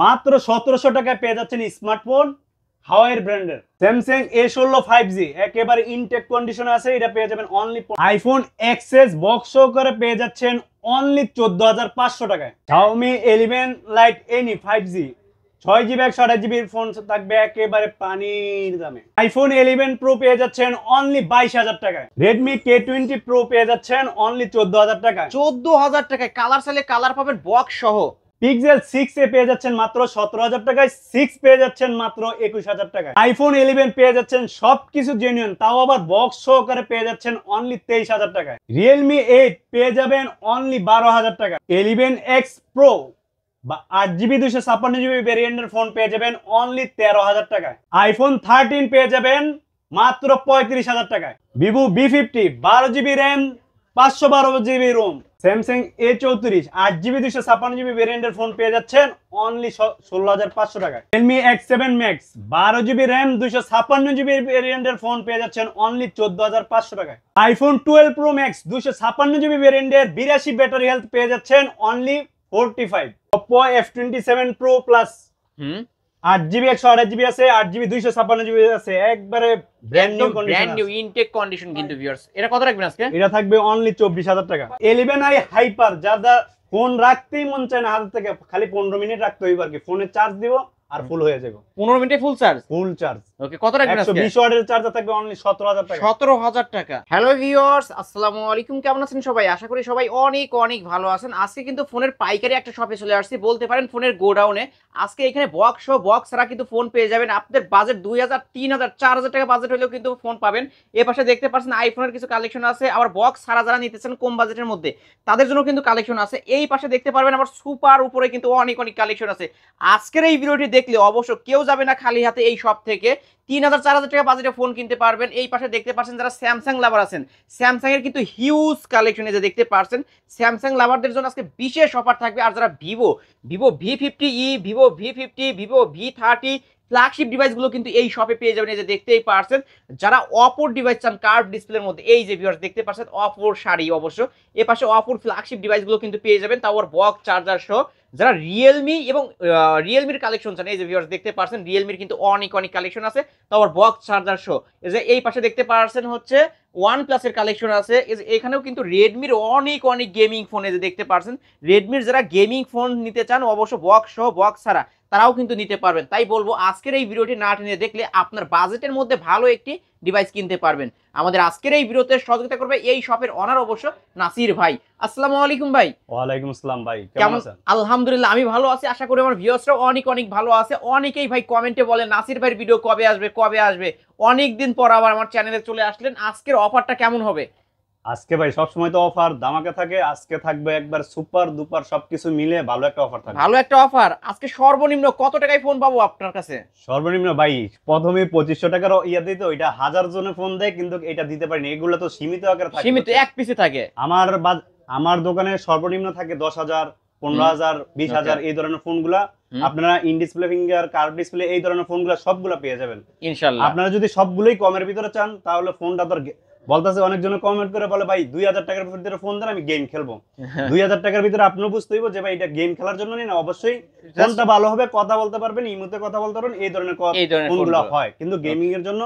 মাত্র 1700 টাকায় পেয়ে যাচ্ছেন স্মার্টফোন হাওয়াই ব্র্যান্ডের স্যামসাং A16 5G একেবারে ইনটেক কন্ডিশনে আছে। এটা পেয়ে যাবেন অনলি আইফোন এক্সএস বক্স করে পেয়ে যাচ্ছেন অনলি 14500 টাকায়। Xiaomi 11 Lite Any 5G 6GB 128GB phone থাকবে একেবারে পানির দামে। আইফোন 11 Pro পেয়ে যাচ্ছেন অনলি 22000 টাকায়। Redmi K20 Pro পেয়ে যাচ্ছেন অনলি 14000 টাকায়। 14000 টাকায় কালার চাইলে কালার পাবেন বক্স সহ। পিক্সেল 6 এ পেয়ে যাচ্ছেন মাত্র 17000 টাকায়, 6 পেয়ে যাচ্ছেন মাত্র 21000 টাকায়। আইফোন 11 পেয়ে যাচ্ছেন সবকিছু জেনুইন, তাও আবার বক্স সহকারে পেয়ে যাচ্ছেন অনলি 23000 টাকায়। Realme 8 পেয়ে যাবেন অনলি 12000 টাকা। 11X Pro বা 8GB 256GB ভেরিয়েন্টের ফোন পেয়ে যাবেন অনলি 13000 টাকায়। আইফোন 13 পেয়ে যাবেন মাত্র 35000 টাকায়। Vivo V50 12GB RAM 512GB ROM। Samsung A34 8GB 256GB ভেরিয়েন্টের ফোন পেয়ে যাচ্ছেন অনলি 16500 টাকায়। Realme X7 Max 12GB RAM 256GB ভেরিয়েন্টের ফোন পেয়ে যাচ্ছেন অনলি 14500 টাকায়। আইফোন 12 Pro Max 256GB ভেরিয়েন্টের 82 ব্যাটারি হেলথ পেয়ে যাচ্ছেন only 45। Oppo F27 Pro Plus 8GB 128GB আছে, 8GB 256GB আছে, একবারে brand new condition, brand new intact condition কিন্তু ভিউয়ার্স। এটা কত রাখবেন আজকে? এটা থাকবে অনলি 24000 টাকা। 11i হাইপার যারা ফোন রাখতেই মন চায় না হাত থেকে, খালি 15 মিনিট রাখতে হইব আর কি, ফোনে চার্জ দিব আর ফুল হয়ে যাবে 15 মিনিটে ফুল চার্জ। Full charge. ওকে, কত রাখবেন আজকে? 120 ওয়াটের চার্জার থাকবে অনলি 17000 টাকা। 17000 টাকা। হ্যালো ভিউয়ার্স, আসসালামু আলাইকুম, কেমন আছেন সবাই? আশা করি সবাই অনেক অনেক ভালো আছেন। আজকে কিন্তু ফোনের পাইকারি একটা শপে চলে আসছি, বলতে পারেন ফোনের গোডাউনে। আজকে এখানে বক্স সহ বক্স ছাড়া কিন্তু ফোন পেয়ে যাবেন। আপনাদের বাজেট 2000 3000 4000 টাকা বাজেট হলেও কিন্তু ফোন পাবেন। এই পাশে দেখতে পাচ্ছেন আইফোনের কিছু কালেকশন আছে, আবার বক্স ছাড়া যারা নিতেছেন কম বাজেটের মধ্যে তাদের জন্য কিন্তু কালেকশন আছে। এই পাশে দেখতে পারবেন আবার সুপার উপরে কিন্তু অনেক অনেক কালেকশন আছে। আজকের এই ভিডিওটি দেখলে অবশ্য কেউ যাবে না খালি হাতে। এই শপ থেকে 3000 4000 টাকা বাজেটে ফোন কিনতে পারবেন। এই পাশে দেখতে পাচ্ছেন যারা স্যামসাং লাভার আছেন, স্যামসাং এর কিন্তু হিউজ কালেকশন যে দেখতে পাচ্ছেন। স্যামসাং লাভারদের জন্য আজকে বিশেষ অফার থাকবে। আর যারা Vivo V50e, Vivo V50, Vivo V30 flagship ডিভাইসগুলো কিন্তু এই শপে পেয়ে যাবেন। এই যে দেখতেই পারছেন। যারা অপোর ডিভাইস চান কার্ভ ডিসপ্লের মধ্যে, এই যে ভিউয়ার্স দেখতে পাচ্ছেন অপোর শাড়ি, অবশ্য এ পাশে অপোর ফ্ল্যাগশিপ ডিভাইসগুলো কিন্তু পেয়ে যাবেন, তাও আর বক্স চার্জার সহ। যারা রিয়েলমি এবং রিয়েলমির কালেকশন চান, এই যে ভিউয়ার্স দেখতে পাচ্ছেন রিয়েলমির কিন্তু অনেক অনেক কালেকশন আছে, তাও আর বক্স চার্জার সহ। এই যে এই পাশে দেখতে পাচ্ছেন হচ্ছে ওয়ান প্লাসের কালেকশন আছে। এখানেও কিন্তু রেডমির অনেক অনেক গেমিং ফোন এই যে দেখতে পাচ্ছেন। রেডমির যারা গেমিং ফোন নিতে চান অবশ্য বক্স সহ বক্স ছাড়া তারাও কিন্তু নিতে পারবেন। তাই বলবো আজকের এই ভিডিওটি না টেনে দেখলে আপনার বাজেটের মধ্যে ভালো একটি ডিভাইস কিনতে পারবেন। আমাদের আজকের এই ভিডিওতে সহযোগিতা করবে এই শপের অনার অবশ্য নাসির ভাই। আসসালামু আলাইকুম ভাই। ওয়ালাইকুম আসসালাম ভাই, কেমন আছেন? আলহামদুলিল্লাহ আমি ভালো আছি, আশা করি আমার ভিউয়ার্সরাও অনেক অনেক ভালো আছে। অনেকেই ভাই কমেন্টে বলে নাসির ভাইয়ের ভিডিও কবে আসবে কবে আসবে, অনেক দিন পর আবার আমার চ্যানেলে চলে আসলেন। আজকের অফারটা কেমন হবে? আজকে ভাই সবসময় তো অফার ধামাকা থাকে, আজকে থাকবে একবার সুপার দুপার সবকিছু মিলে ভালো একটা অফার থাকবে। ভালো একটা অফার। আজকে সর্বনিম্ন কত টাকায় ফোন পাবো আপনার কাছে? সর্বনিম্ন ভাই প্রথমে 2500 টাকার ইয়া দিত, ওইটা 1000 জনে ফোন দেয় কিন্তু এটা দিতে পারিনি। এগুলো তো সীমিত আকারে থাকে, সীমিত এক পিসে থাকে। আমার দোকানে সর্বনিম্ন থাকে 10000 15000 20000 এই ধরনের ফোনগুলা। আপনারা in display finger curve display এই ধরনের ফোনগুলা সবগুলা পেয়ে যাবেন ইনশাআল্লাহ। আপনারা যদি সবগুলোই কমের ভিতরে চান তাহলে ফোনটা তো বলতেছে, অনেকজনে কমেন্ট করে বলে ভাই 2000 টাকার ভিতরে ফোন দেন আমি গেম খেলবো। 2000 টাকার ভিতরে আপনিও বুঝতে হইব যে ভাই এটা গেম খেলার জন্য না, অবশ্যই ফোনটা ভালো হবে, কথা বলতে পারবেন, ইমোতে কথা বলতে পারবেন, এই ধরনের ফোনগুলো হয়, কিন্তু গেমিং এর জন্য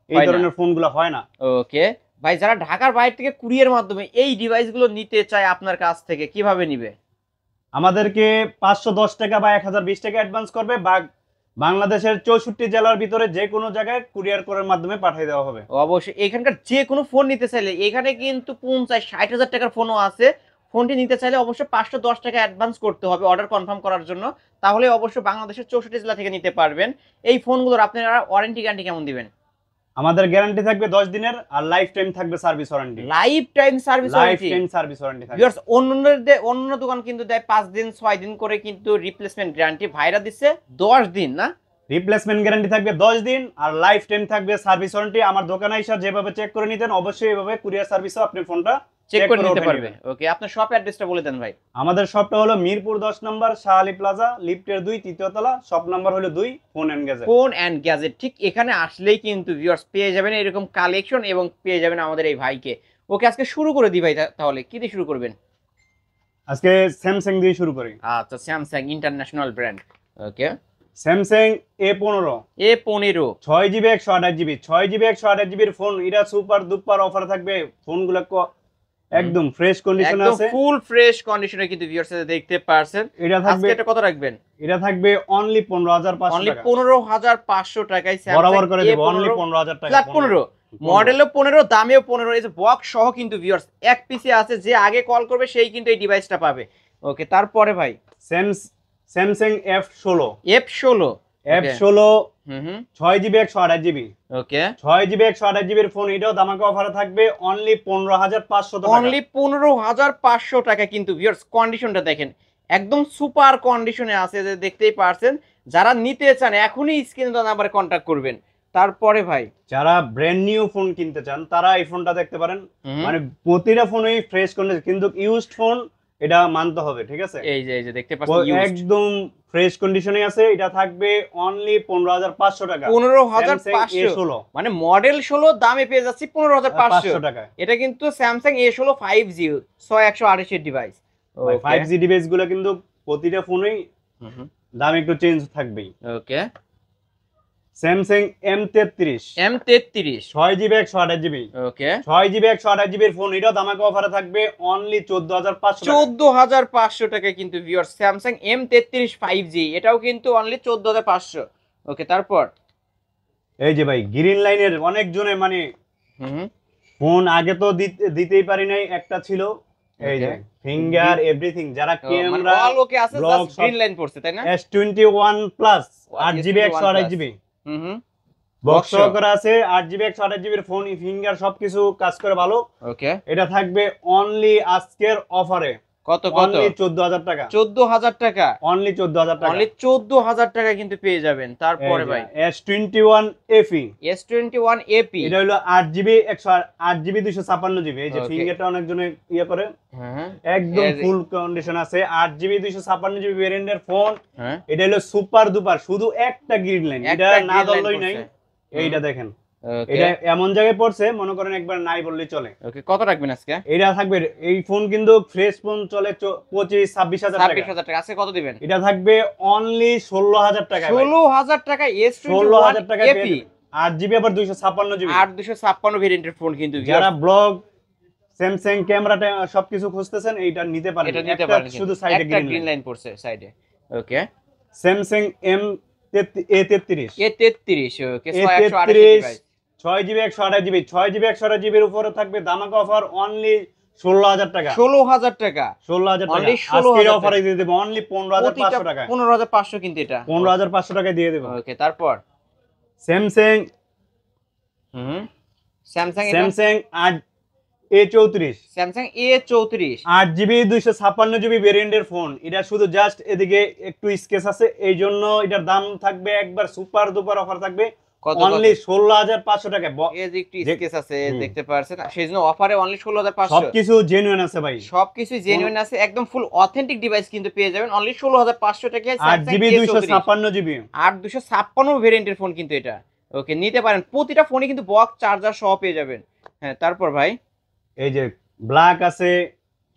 এই ধরনের ফোনগুলো হয় না। ওকে ভাই, যারা ঢাকার বাইরে থেকে কুরিয়ার মাধ্যমে এই ডিভাইসগুলো নিতে চায় আপনার কাছ থেকে কিভাবে নিবে? আমাদেরকে 510 টাকা বা 1020 টাকা অ্যাডভান্স করবে, বা বাংলাদেশের 64 জেলার ভিতরে যে কোনো জায়গায় কুরিয়ার করার মাধ্যমে পাঠিয়ে দেওয়া হবে। অবশ্যই এখানকার যে কোনো ফোন নিতে চাইলে এখানে কিন্তু 50-60 হাজার টাকার ফোনও আছে। ফোনটি নিতে চাইলে অবশ্যই 510 টাকা অ্যাডভান্স করতে হবে অর্ডার কনফার্ম করার জন্য, তাহলে অবশ্যই বাংলাদেশের 64 জেলা থেকে নিতে পারবেন। এই ফোনগুলোর আপনারা ওয়ারেন্টি গ্যারান্টি কেমন দিবেন? আমাদের গ্যারান্টি থাকবে 10 দিনের, আর লাইফ টাইম থাকবে service warranty. Life time service warranty, life time service warranty থাকবে। ভিউয়ার্স অন্য দোকান কিন্তু দেয় 5 দিন 6 দিন করে, কিন্তু রিপ্লেসমেন্ট গ্যারান্টি ভাইরা দিচ্ছে 10 দিন না? রিপ্লেসমেন্ট গ্যারান্টি থাকবে 10 দিন আর লাইফ টাইম থাকবে সার্ভিস ওয়ারেন্টি। আমার দোকানে এসে যেভাবে চেক করে নিতেন অবশ্যই এভাবে কুরিয়ার সার্ভিসও আপনি ফোনটা চেক করে নিতে পারবে। ওকে, আপনার শপ অ্যাড্রেসটা বলে দেন ভাই। আমাদের শপটা হলো মিরপুর 10 নম্বর শাহ আলী প্লাজা, লিফটের 2 তৃতীয় তলা, শপ নাম্বার হলো 2, phone and gadget. Phone and gadget, ঠিক এখানে আসলেই কিন্তু ভিউয়ার্স পেয়ে যাবেন এরকম কালেকশন এবং পেয়ে যাবেন আমাদের এই ভাইকে। ওকে, আজকে শুরু করে দিই ভাই, তাহলে কি দিয়ে শুরু করবেন? আজকে স্যামসাং দিয়ে শুরু করি। আচ্ছা, স্যামসাং ইন্টারন্যাশনাল ব্র্যান্ড। ওকে Samsung A15 A15 6GB 128GB 6GB 128GB এর ফোন, এটা সুপার দুপার অফার থাকবে। ফোনগুলো একদম ফ্রেশ কন্ডিশনে একদম আছে, ফুল ফ্রেশ কন্ডিশনে কিন্তু ভিউয়ার্স দেখতে পারছেন। এটা থাকবে, আজকে এটা কত রাখবেন? এটা থাকবে অনলি 15500 অনলি টাকা, 15500 টাকায় বরাবর করে দেব অনলি 15000 টাকা। ফ্ল্যাট 15 মডেলও 15 দামেও 15। এই যে বক্স সহ কিন্তু ভিউয়ার্স এক পিসে আছে, যে আগে কল করবে সেই কিন্তু এই ডিভাইসটা পাবে। ওকে তারপরে ভাই স্যামসাং F16 F16 হুম 6GB 128GB ওকে 6GB 128GB এর ফোন, এটাও ধামাকা অফারে থাকবে অনলি 15500 টাকা, অনলি 15500 টাকা কিন্তু ভিউয়ার্স। কন্ডিশনটা দেখেন একদম সুপার কন্ডিশনে আছে, যে দেখতেই পারছেন। যারা নিতে চান এখনই স্ক্রিনে দেওয়া নাম্বারে কন্টাক্ট করবেন। তারপরে ভাই যারা ব্র্যান্ড নিউ ফোন কিনতে চান তারা এই ফোনটা দেখতে পারেন। মানে প্রতিটা ফোনই ফ্রেশ কন্ডিশন, কিন্তু ইউজড ফোন এটা মানতে হবে, ঠিক আছে? এই যে দেখতে পাচ্ছেন একদম ফ্রেশ কন্ডিশনে আছে, এটা থাকবে অনলি 15500 টাকা, 15500 মানে মডেল 16 দামে পেয়ে যাচ্ছি 15500 টাকা। এটা কিন্তু স্যামসাং A16 5G 6128 এর ডিভাইস। 5G ডিভাইস গুলো কিন্তু প্রতিটা ফোনেই দাম একটু চেঞ্জ থাকবেই। ওকে স্যামসাং M33 6GB 128GB ওকে 6GB 128GB এর ফোন, এটাও ধামাকা অফারে থাকবে অনলি 14500 টাকা, 14500 টাকায় কিন্তু ভিউয়ার্স স্যামসাং M33 5G, এটাও কিন্তু অনলি 14500। ওকে তারপর এই যে ভাই গ্রিন লাইনের অনেক জনে মানে ফোন আগে তো দিতেই পারি নাই, একটা ছিল এই যে ফিঙ্গার এভরিথিং, যারা ক্যামেরা অল ওকে আছে, জাস্ট গ্রিন লাইন পড়ছে তাই না? S21 plus 8GB 128GB box সহকারে আছে, 8GB 128GB এর ফোন, ফিঙ্গার সবকিছু কাজ করে ভালো। ওকে এটা থাকবে অনলি আজকের অফারে কত অনলি 14000 টাকা, 14000 টাকা, অনলি 14000 টাকা, অনলি 14000 টাকা কিন্তু পেয়ে যাবেন। তারপরে ভাই S21 FE S21 AP এটা হলো 8GB 8GB 256GB, এই যে ফিঙ্গারটা অনেক জনে ইয়ে করে, একদম ফুল কন্ডিশন আছে, 8GB 256GB ভেরিয়েন্টের ফোন। এটা হলো সুপার দুপার, শুধু একটা গ্রিন লাইন, এটা না ধরলেই নাই। এইটা দেখেন, এটা এমন জায়গায় পড়ছে মনে করেন একবার নাই বললেই চলে। ওকে কত রাখবেন আজকে? এটা থাকবে, এই ফোন কিন্তু ফ্রেশ ফোন চলে 25-26000 টাকা, 26000 টাকা। আজকে কত দিবেন? এটা থাকবে অনলি 16000 টাকা, 16000 টাকা S21 16000 টাকা AP 8GB আবার 256GB 8256 ভেরিয়েন্টের ফোন কিন্তু যারা ব্লগ স্যামসাং ক্যামেরাটা সবকিছু খুঁজতেছেন এইটা নিতে পারেন। এটা নিতে পারেন, শুধু সাইডে গ্রিন লাইন পড়ছে সাইডে। ওকে স্যামসাং A33 ওকে 6128 6GB 128GB 6GB 128GB এর উপরে থাকবে ধামাকা অফার অনলি 16000 টাকা, 16000 টাকা, 16000 টাকা অনলি আজকের অফারে দিয়ে দেব অনলি 15500 টাকা, 15500 কিন্তু এটা 15500 টাকা দিয়ে দেব। ওকে তারপর Samsung Samsung A34 Samsung A34 8GB 256GB ভেরিয়েন্টের ফোন, এটা শুধু জাস্ট এদিকে একটু স্কেচ আছে, এই জন্য এটার দাম থাকবে একবার সুপার দুপার অফার থাকবে অনলি 16500 টাকা। এই যে একটু স্কেচ আছে দেখতে পারছেন, সেইজন্য অফারে অনলি 16500। সবকিছু জেনুইন আছে ভাই, সবকিছু জেনুইন আছে, একদম ফুল অথেন্টিক ডিভাইস কিন্তু পেয়ে যাবেন অনলি 16500 টাকায়। 8GB 256GB 8256 ভেরিয়েন্টের ফোন কিন্তু এটা। ওকে নিতে পারেন, প্রতিটা ফোনে কিন্তু বক্স চার্জার সহ পেয়ে যাবেন। হ্যাঁ তারপর ভাই এই যে ব্ল্যাক আছে,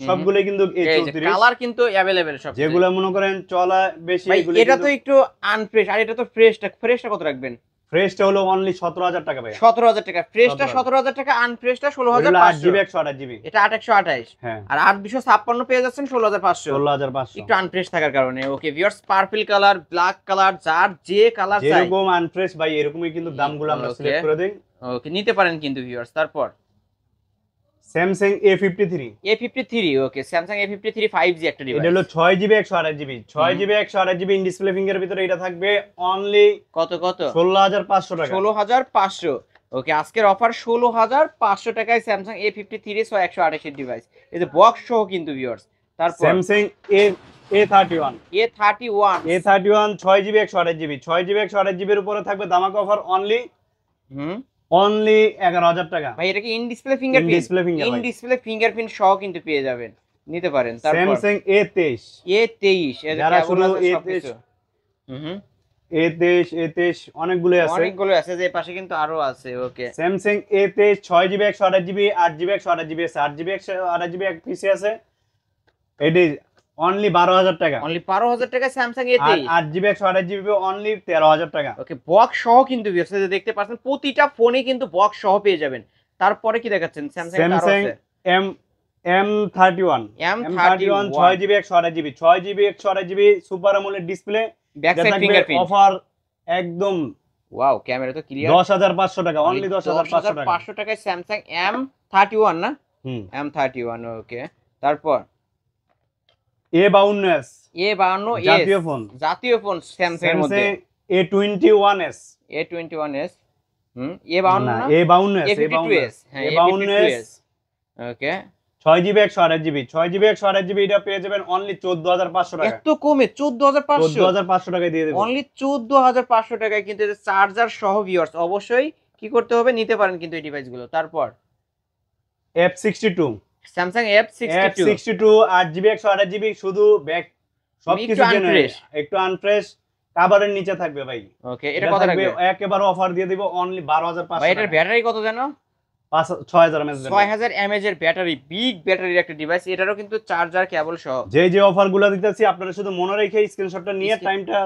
সবগুলো কিন্তু A34 কালার কিন্তু अवेलेबल সব, যেগুলো মনে করেন চলা বেশি, এগুলো এটা তো একটু আনফ্রেশ, আর এটা তো ফ্রেশটা কত রাখবেন? ফ্রেশটা হলো অনলি 17000 টাকা ভাই, 17000 টাকা ফ্রেশটা, 17000 টাকা আনফ্রেশটা 16500, 8GB 128GB এটা 828। হ্যাঁ আর 8256 পেয়ে যাচ্ছেন 16500, 16500 একটু আনফ্রেশ থাকার কারণে। Okay viewers purple colour, black colour, যার যে কালার চাই যেরকম আনফ্রেশ ভাই এরকমই কিন্তু দামগুলো আমরা সিলেক্ট করে দেই। ওকে নিতে পারেন কিন্তু ভিউয়ার্স। তারপর স্যামসাং A53 ওকে স্যামসাং A53 5G একটা ডিভাইস, এটা হলো 6GB 128GB ইন ডিসপ্লে ফিঙ্গারের ভিতরে, এটা থাকবে অনলি কত 16500 টাকা, 16500। ওকে আজকের অফার 16500 টাকায় স্যামসাং A53 128 এর ডিভাইস, এই যে বক্স সহ কিন্তু ভিউয়ার্স। তারপর স্যামসাং A31 6GB 128GB এর উপরে থাকবে ধামাকা অফার অনলি 11000 টাকা ভাই। এটা কি ইন ডিসপ্লে ফিঙ্গারপ্রিন্ট সহ কিন্তু পেয়ে যাবেন, নিতে পারেন। তারপর স্যামসাং A23 যারা শুধু A23 অনেকগুলো আছে, যে পাশে কিন্তু আরো আছে। ওকে Samsung A23 6GB 128GB 8GB 128GB আছে, 8GB 128GB এক পিসি আছে, এটি অনলি 12,000 টাকা। অনলি 12,000 টাকায় স্যামসাং এ আর 23। 8 জিবি 128 জিবি অনলি 13,000 টাকা। ওকে, বক্স সহ কিন্তু ভিউয়ার্স দেখতে পাচ্ছেন প্রতিটা ফোনে কিন্তু বক্স সহ পেয়ে যাবেন। তারপরে কি দেখাচ্ছেন স্যামসাং এর আরো স্যামসাং আছে M M31 M31 6 GB 128 GB 6 GB 128 GB super AMOLED display. Back side fingerprint. Offer একদম ওয়াও, ক্যামেরা তো ক্লিয়ার। 10,500 টাকা, অনলি 10,500 টাকা। 10,500 টাকায় স্যামসাং M31 না? হুম। M31 ওকে। তারপর A52s A52s জাতীয় ফোন। জাতীয় ফোন স্যামসাং এর মধ্যে। A21s A21s A52 না না? A52s A52s হ্যাঁ A52s ওকে। 6 জিবি 128 জিবি 6 জিবি 128 জিবি এটা পেয়ে যাবেন অনলি 14,500 টাকা। এত কমে 14,500 14,500 টাকায় দিয়ে দেব। অনলি 14,500 টাকায় কিন্তু এটা চার্জার সহ ভিউয়ার্স অবশ্যই কি করতে হবে, নিতে পারেন কিন্তু এই ডিভাইস গুলো। তারপর F62 Samsung F62 8 GB 128 GB শুধু ব্যাক সবকিছু unfresh। একটু আনফ্রেশ, কভারের নিচে থাকবে ভাই। ওকে, এটা কত রাখবে? একেবারে অফার দিয়ে দিব অনলি 12,500 ভাই এটার টাকা। ব্যাটারি কত জানো? 6000 mAh 6000 mAh এর ব্যাটারি, বিগ ব্যাটারির একটা ডিভাইস। এটারও কিন্তু চার্জার কেবল সহ। যে অফার গুলো দিতেছি আপনারা শুধু মনে রেখে স্ক্রিনশটটা নিয়ে টাইমটা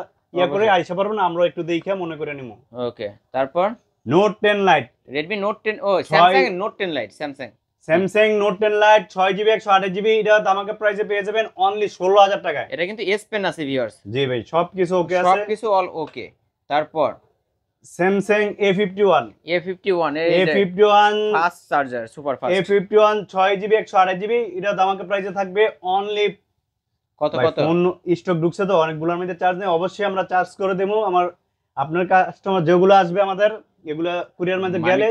করে আইসা পারবেন, আমরা একটু দেখে মনে করে নিব। ওকে, তারপর নোট 10 লাইট Redmi Note 10 ও Samsung Note 10 Lite Samsung Note 10 Lite 6 GB 128 GB এটা দামাকে প্রাইসে পেয়ে যাবেন অনলি 16,000 টাকায়। এটা কিন্তু S Pen আছে ভিউয়ার্স। জি ভাই সবকিছু ওকে আছে, সবকিছু অল ওকে। তারপর Samsung A51 A51 fast charger, super fast. A51 6 GB 128 GB এটা দামাকে প্রাইসে থাকবে অনলি কত কত? ফোন স্টক ঢুকছে তো অনেকগুলোর মধ্যে চার্জ নেই, অবশ্যই আমরা চার্জ করে দেবো। আপনার কাস্টমার যেগুলো আসবে আমাদের এগুলা কুরিয়ার মধ্যে গেলে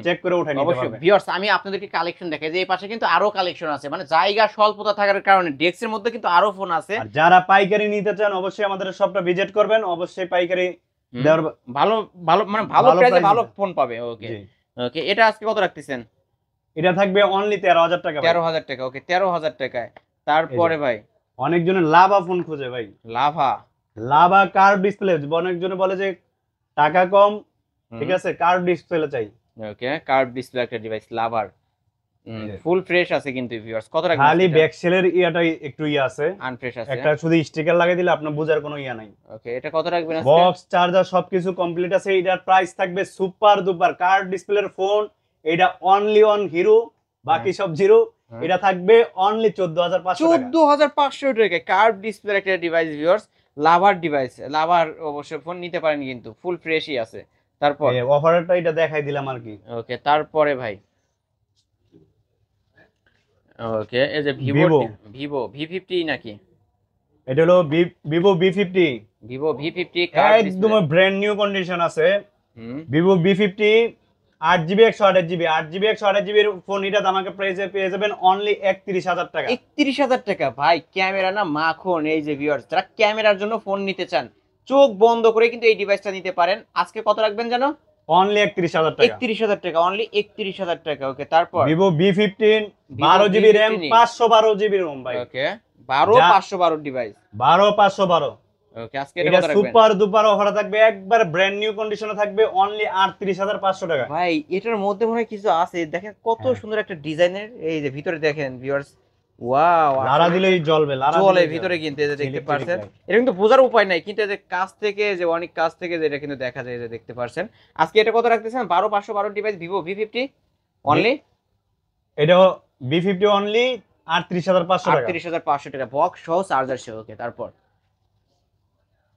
চেক করে উঠাই নিতে অবশ্যই পারবে। ভিউয়ার্স আমি আপনাদেরকে কালেকশন দেখাই যে এই পাশে কিন্তু আরো কালেকশন আছে, মানে জায়গা স্বল্পতা থাকার কারণে ডেস্কের মধ্যে কিন্তু আরো ফোন আছে। আর যারা পাইকারি নিতে চান অবশ্যই আমাদের শপটা ভিজিট করবেন, অবশ্যই পাইকারি দেওয়ার ভালো ভালো মানে ভালো প্রাইসে ভালো ফোন পাবে। ওকে জি। ওকে, এটা আজকে কত রাখতেছেন? এটা থাকবে অনলি 13,000 টাকা। 13,000 টাকা। ওকে, 13,000 টাকায়। তারপরে ভাই অনেকজনের লাভা ফোন খুঁজে ভাই, লাভা কার্ভ ডিসপ্লে। অনেকজনে বলে যে টাকা কম, ঠিক আছে কার্ভ ডিসপ্লে চাই। ওকে, কার্ভ ডিসপ্লে একটা ডিভাইস লাভার, ফুল ফ্রেশ আছে কিন্তু ভিউয়ার্স। কত রাখবেন? খালি ব্যাকসেলের ইয়াটাই একটু ইয়া আছে, আনফ্রেশ আছে। একটা শুধু স্টিকার লাগিয়ে দিলে আপনার বোঝার কোনো ইয়া নাই। ওকে, এটা কত রাখবেন আজকে? বক্স চার্জার সবকিছু কমপ্লিট আছে। এটার প্রাইস থাকবে সুপার ডুপার কার্ভ ডিসপ্লের ফোন, এটা অনলি অন হিরো, বাকি সব জিরো। এটা থাকবে অনলি 14,500 টাকা। 14,500 টাকা কার্ভ ডিসপ্লে একটা ডিভাইস ভিউয়ার্স, লাভার ডিভাইস, লাভার অবশ্যই ফোন নিতে পারেন কিন্তু ফুল ফ্রেশই আছে। তারপর অফারটা এটা দেখাই দিলাম আর কি। ওকে, তারপরে ভাই ওকে এই যে ভিভো V50 নাকি? এটা হলো ভিভো V50 একদম ব্র্যান্ড নিউ কন্ডিশন আছে। Vivo V50 8 GB 128 GB 8 GB 128 জিবির ফোন এটা দামাকে প্রাইসে পেয়ে যাবেন অনলি 31,000 টাকা। 31,000 টাকা ভাই, ক্যামেরা না মাখন। এই যে ভিউয়ার্স যারা ক্যামেরার জন্য ফোন নিতে চান চোখ বন্ধ করে কিন্তু এই ডিভাইসটা নিতে পারেন। আজকে কত রাখবেন জানো? অনলি 31,000 টাকা। 31,000 টাকা, অনলি 31,000 টাকা। ওকে, তারপর Vivo V15 12 GB RAM 512 GB ROM ভাই। ওকে, 512 ডিভাইস 512। ওকে, আজকে এটা এটা কত রাখবেন? সুপার দুপার অফার থাকবে, একবার ব্র্যান্ড নিউ কন্ডিশনে থাকবে অনলি 38,500 টাকা। ভাই এটার মধ্যে মনে হয় কিছু আছে, দেখেন কত সুন্দর একটা ডিজাইনের। এই যে ভিতরে দেখেন ভিউয়ার্স, ওয়াও, লারা দিলেই জ্বলবে, লারা চলে দিলেই ভিতরে কিন্তু এই যে দেখতে Electric পাচ্ছেন। light। এটা কিন্তু বোঝার উপায় নাই, কিন্তু এই যে কাছ থেকে যে অনেক কাছ থেকে যে এটা কিন্তু দেখা যায়, যে দেখতে পাচ্ছেন। আজকে এটা কত রাখতেছেন? 512 ডিভাইস ভিভো V50 অনলি। এটা V50 অনলি 38,500 টাকা। 38,500 টাকা বক্স সহ চার্জার সহ। ওকে, তারপর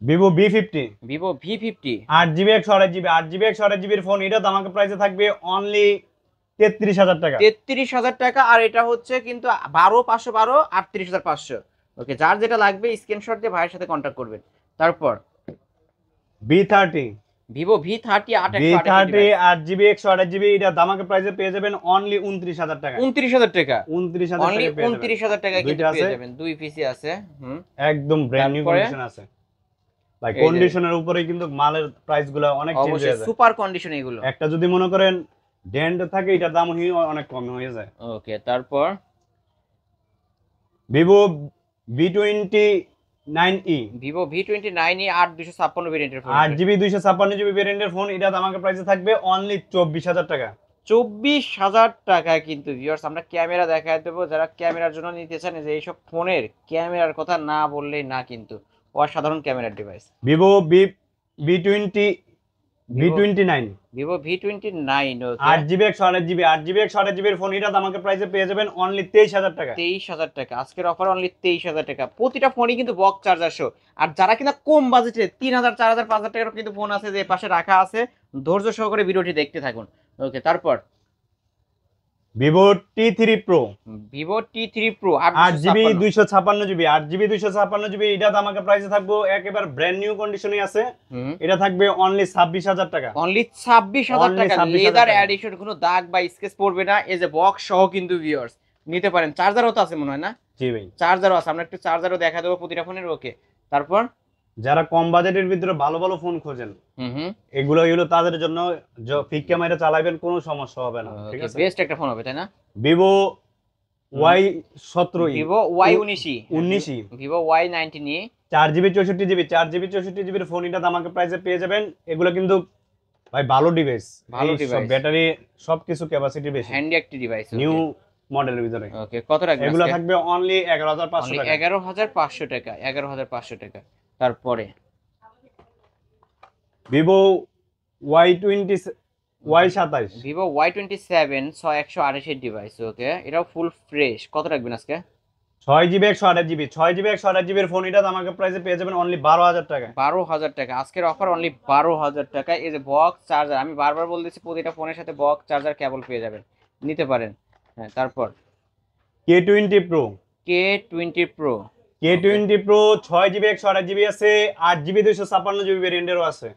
Vivo V50 8 GB 128 GB 8 GB 128 জিবির ফোন এটা দামাকে প্রাইসে থাকবে অনলি 33,000 টাকা। 33,000 টাকা। আর এটা হচ্ছে কিন্তু 512 38,500। ওকে, যার যেটা লাগবে স্ক্রিনশট দিয়ে ভাইয়ের সাথে কন্টাক্ট করবেন। তারপর V30 Vivo V30 8 GB 128 GB এটা দামাকে প্রাইসে পেয়ে যাবেন অনলি 29,000 টাকা। 29,000 টাকা, 29,000 অনলি টাকা পেয়ে যাবেন। 29,000 টাকা কিন্তু পেয়ে যাবেন। দুই পিসি আছে, একদম ব্র্যান্ড নিউ তারপরে কন্ডিশন আছে ভাই। কন্ডিশনের উপরে কিন্তু মালের প্রাইস গুলো অনেক চেঞ্জ হয়ে অবশ্যই যায়। সুপার কন্ডিশন এগুলো। একটা যদি মনে করেন ডেন্ট থাকে এটার দাম অনেক কম হয়ে যায়। ওকে, তারপর ভিভো V29e ভিভো V29e 8 256 ভেরিয়েন্টের ফোন, 8 জিবি 256 জিবি ভেরিয়েন্টের ফোন এটা দামাকে প্রাইসে থাকবে অনলি 24,000 টাকা। 24,000 টাকায় কিন্তু ভিউয়ার্স আমরা ক্যামেরা দেখায় দেবো, যারা ক্যামেরার জন্য নিতে চান যে এইসব ফোনের ক্যামেরার কথা না বললেই না, কিন্তু অসাধারণ ক্যামেরার device. Vivo V29 Vivo V29 ওকে 8GB 128GB 8GB 128GB এর ফোন এটা আমাকে প্রাইসে পেয়ে যাবেন অনলি 23,000 টাকা। 23,000 টাকা আজকের অফার, অনলি 23,000 টাকা। প্রতিটা ফোনই কিন্তু বক্স চার্জার সহ। আর যারা কিনা কম বাজেটে 3,000 4,000 5,000 টাকার কিন্তু ফোন আছে যে পাশে রাখা আছে, ধৈর্য সহকারে ভিডিওটি দেখতে থাকুন। ওকে, তারপর Vivo T3 Pro Vivo T3 Pro 8GB 256GB 8GB 256GB এটা আমাকে প্রাইসে থাকবো একেবারে ব্র্যান্ড নিউ কন্ডিশনে আছে। এটা থাকবে অনলি 26,000 টাকা। অনলি 26,000 টাকা। 26,000 লেদার টাকা। এডিশন, কোনো দাগ বা স্কেচ পড়বে না। এই যে বক্স সহ কিন্তু ভিউয়ার্স নিতে পারেন। চার্জারও তো আছে মনে হয় না? জি ভাই, চার্জারও আছে। আমরা একটু চার্জারও দেখা দেবো প্রতিটা ফোনের। ওকে, তারপর যারা কম বাজেটের ভিতরে ভালো ভালো ফোন খোঁজেন এগুলো হলো তাদের জন্য, ফিক ক্যামেরা চালাবেন কোনো সমস্যা হবে না। ঠিক আছে, বেস্ট একটা ফোন হবে তাই না? Vivo Y17 Vivo Y19 Vivo Y19 4GB 64GB এর ফোন এটা আমাকে প্রাইসে পেয়ে যাবেন। এগুলো কিন্তু ভাই ভালো ডিভাইস, ভালো ডিভাইস, ব্যাটারি সবকিছু ক্যাপাসিটি বেশি, হ্যান্ডি একটি ডিভাইস, নিউ মডেলের ভিতরে। ওকে, কত রাখবেন? এগুলো থাকবে অনলি 11,500 টাকা। 11,500 টাকা, 11,500 টাকা। তারপরে ভিভো Y27 ভিভো Y27 128 এর ডিভাইস। ওকে, এটাও ফুল ফ্রেশ। কত রাখবেন আজকে? 6GB 128GB এর ফোন এটা আমাকে প্রাইসে পেয়ে যাবেন অনলি 12,000 টাকা। 12,000 টাকা আজকের অফার, অনলি 12,000 টাকা। এই যে বক্স চার্জার, আমি বারবার বলতেছি প্রতিটা ফোনের সাথে বক্স চার্জার কেবল পেয়ে যাবেন, নিতে পারেন। হ্যাঁ, তারপর K20 Pro K20 Pro 6GB 128GB আছে, 8GB 256GB ভেরিয়েন্টেরও আছে।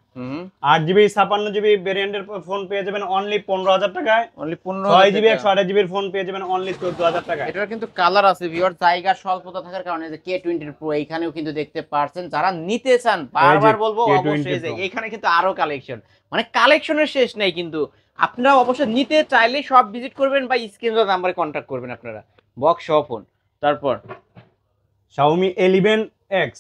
8GB 56GB ভেরিয়েন্টের ফোন পেয়ে যাবেন অনলি 15,000 টাকায়। অনলি 6GB 128GB এর ফোন পেয়ে যাবেন অনলি 14,000 টাকায়। এটার কিন্তু কালার আছে ভিউয়ার, জায়গার স্বল্পতা থাকার কারণে যে K20 Pro এইখানেও কিন্তু দেখতে পারছেন। যারা নিতে চান বারবার বলবো অবশ্যই যে এখানে কিন্তু আরো কালেকশন, মানে কালেকশনের শেষ নেই। কিন্তু আপনারা অবশ্যই নিতে চাইলে সব ভিজিট করবেন বা স্ক্রিনের নাম্বারে কন্টাক্ট করবেন আপনারা, বক্স সহ ফোন। তারপর Xiaomi 11X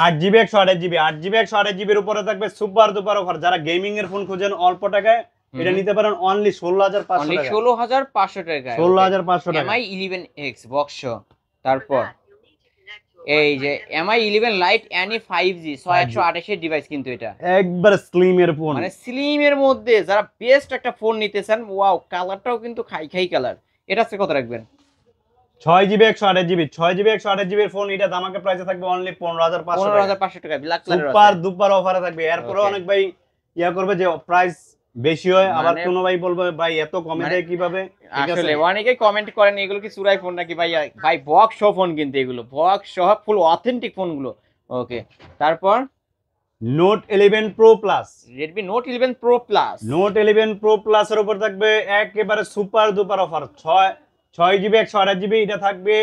8GB 128GB এর উপরে থাকবে সুপার ডুপার অফার। যারা গেমিং এর ফোন খোঁজেন অল্প টাকায় এটা নিতে পারেন অনলি 16,500 টাকা। 16,500 টাকা, 16,500 টাকা MI 11X বক্স সহ। তারপর এই যে MI 11 লাইট Any 5G 128 এর ডিভাইস কিন্তু এটা একবার স্লিম এর ফোন, মানে স্লিম এর মধ্যে যারা বেস্ট একটা ফোন নিতে চান। ওয়াও, কালারটাও কিন্তু খাই কালার। এটা আছে, কত রাখবেন? 6GB 128GB এর ফোন এটা আমাকে প্রাইসে থাকবে অনলি 15,500 টাকা। ব্ল্যাক কালার সুপার দুপার অফারে থাকবে। এরপরে অনেক ভাই ইয়া করবে যে প্রাইস বেশি হয়, আবার কোনো ভাই বলবে ভাই এত কমে দেয় কিভাবে। আসলে অনেকে কমেন্ট করেন এগুলো কি চুরাই ফোন নাকি ভাই। ভাই বক্স সহ ফোন, কিন্তু এগুলো বক্স সহ ফুল অথেন্টিক ফোনগুলো। ওকে, তারপর Note 11 Pro Plus Redmi Note 11 Pro Plus Note 11 Pro Plus এর উপর থাকবে একেবারে সুপার দুপার অফার। 6GB 128GB এটা থাকবে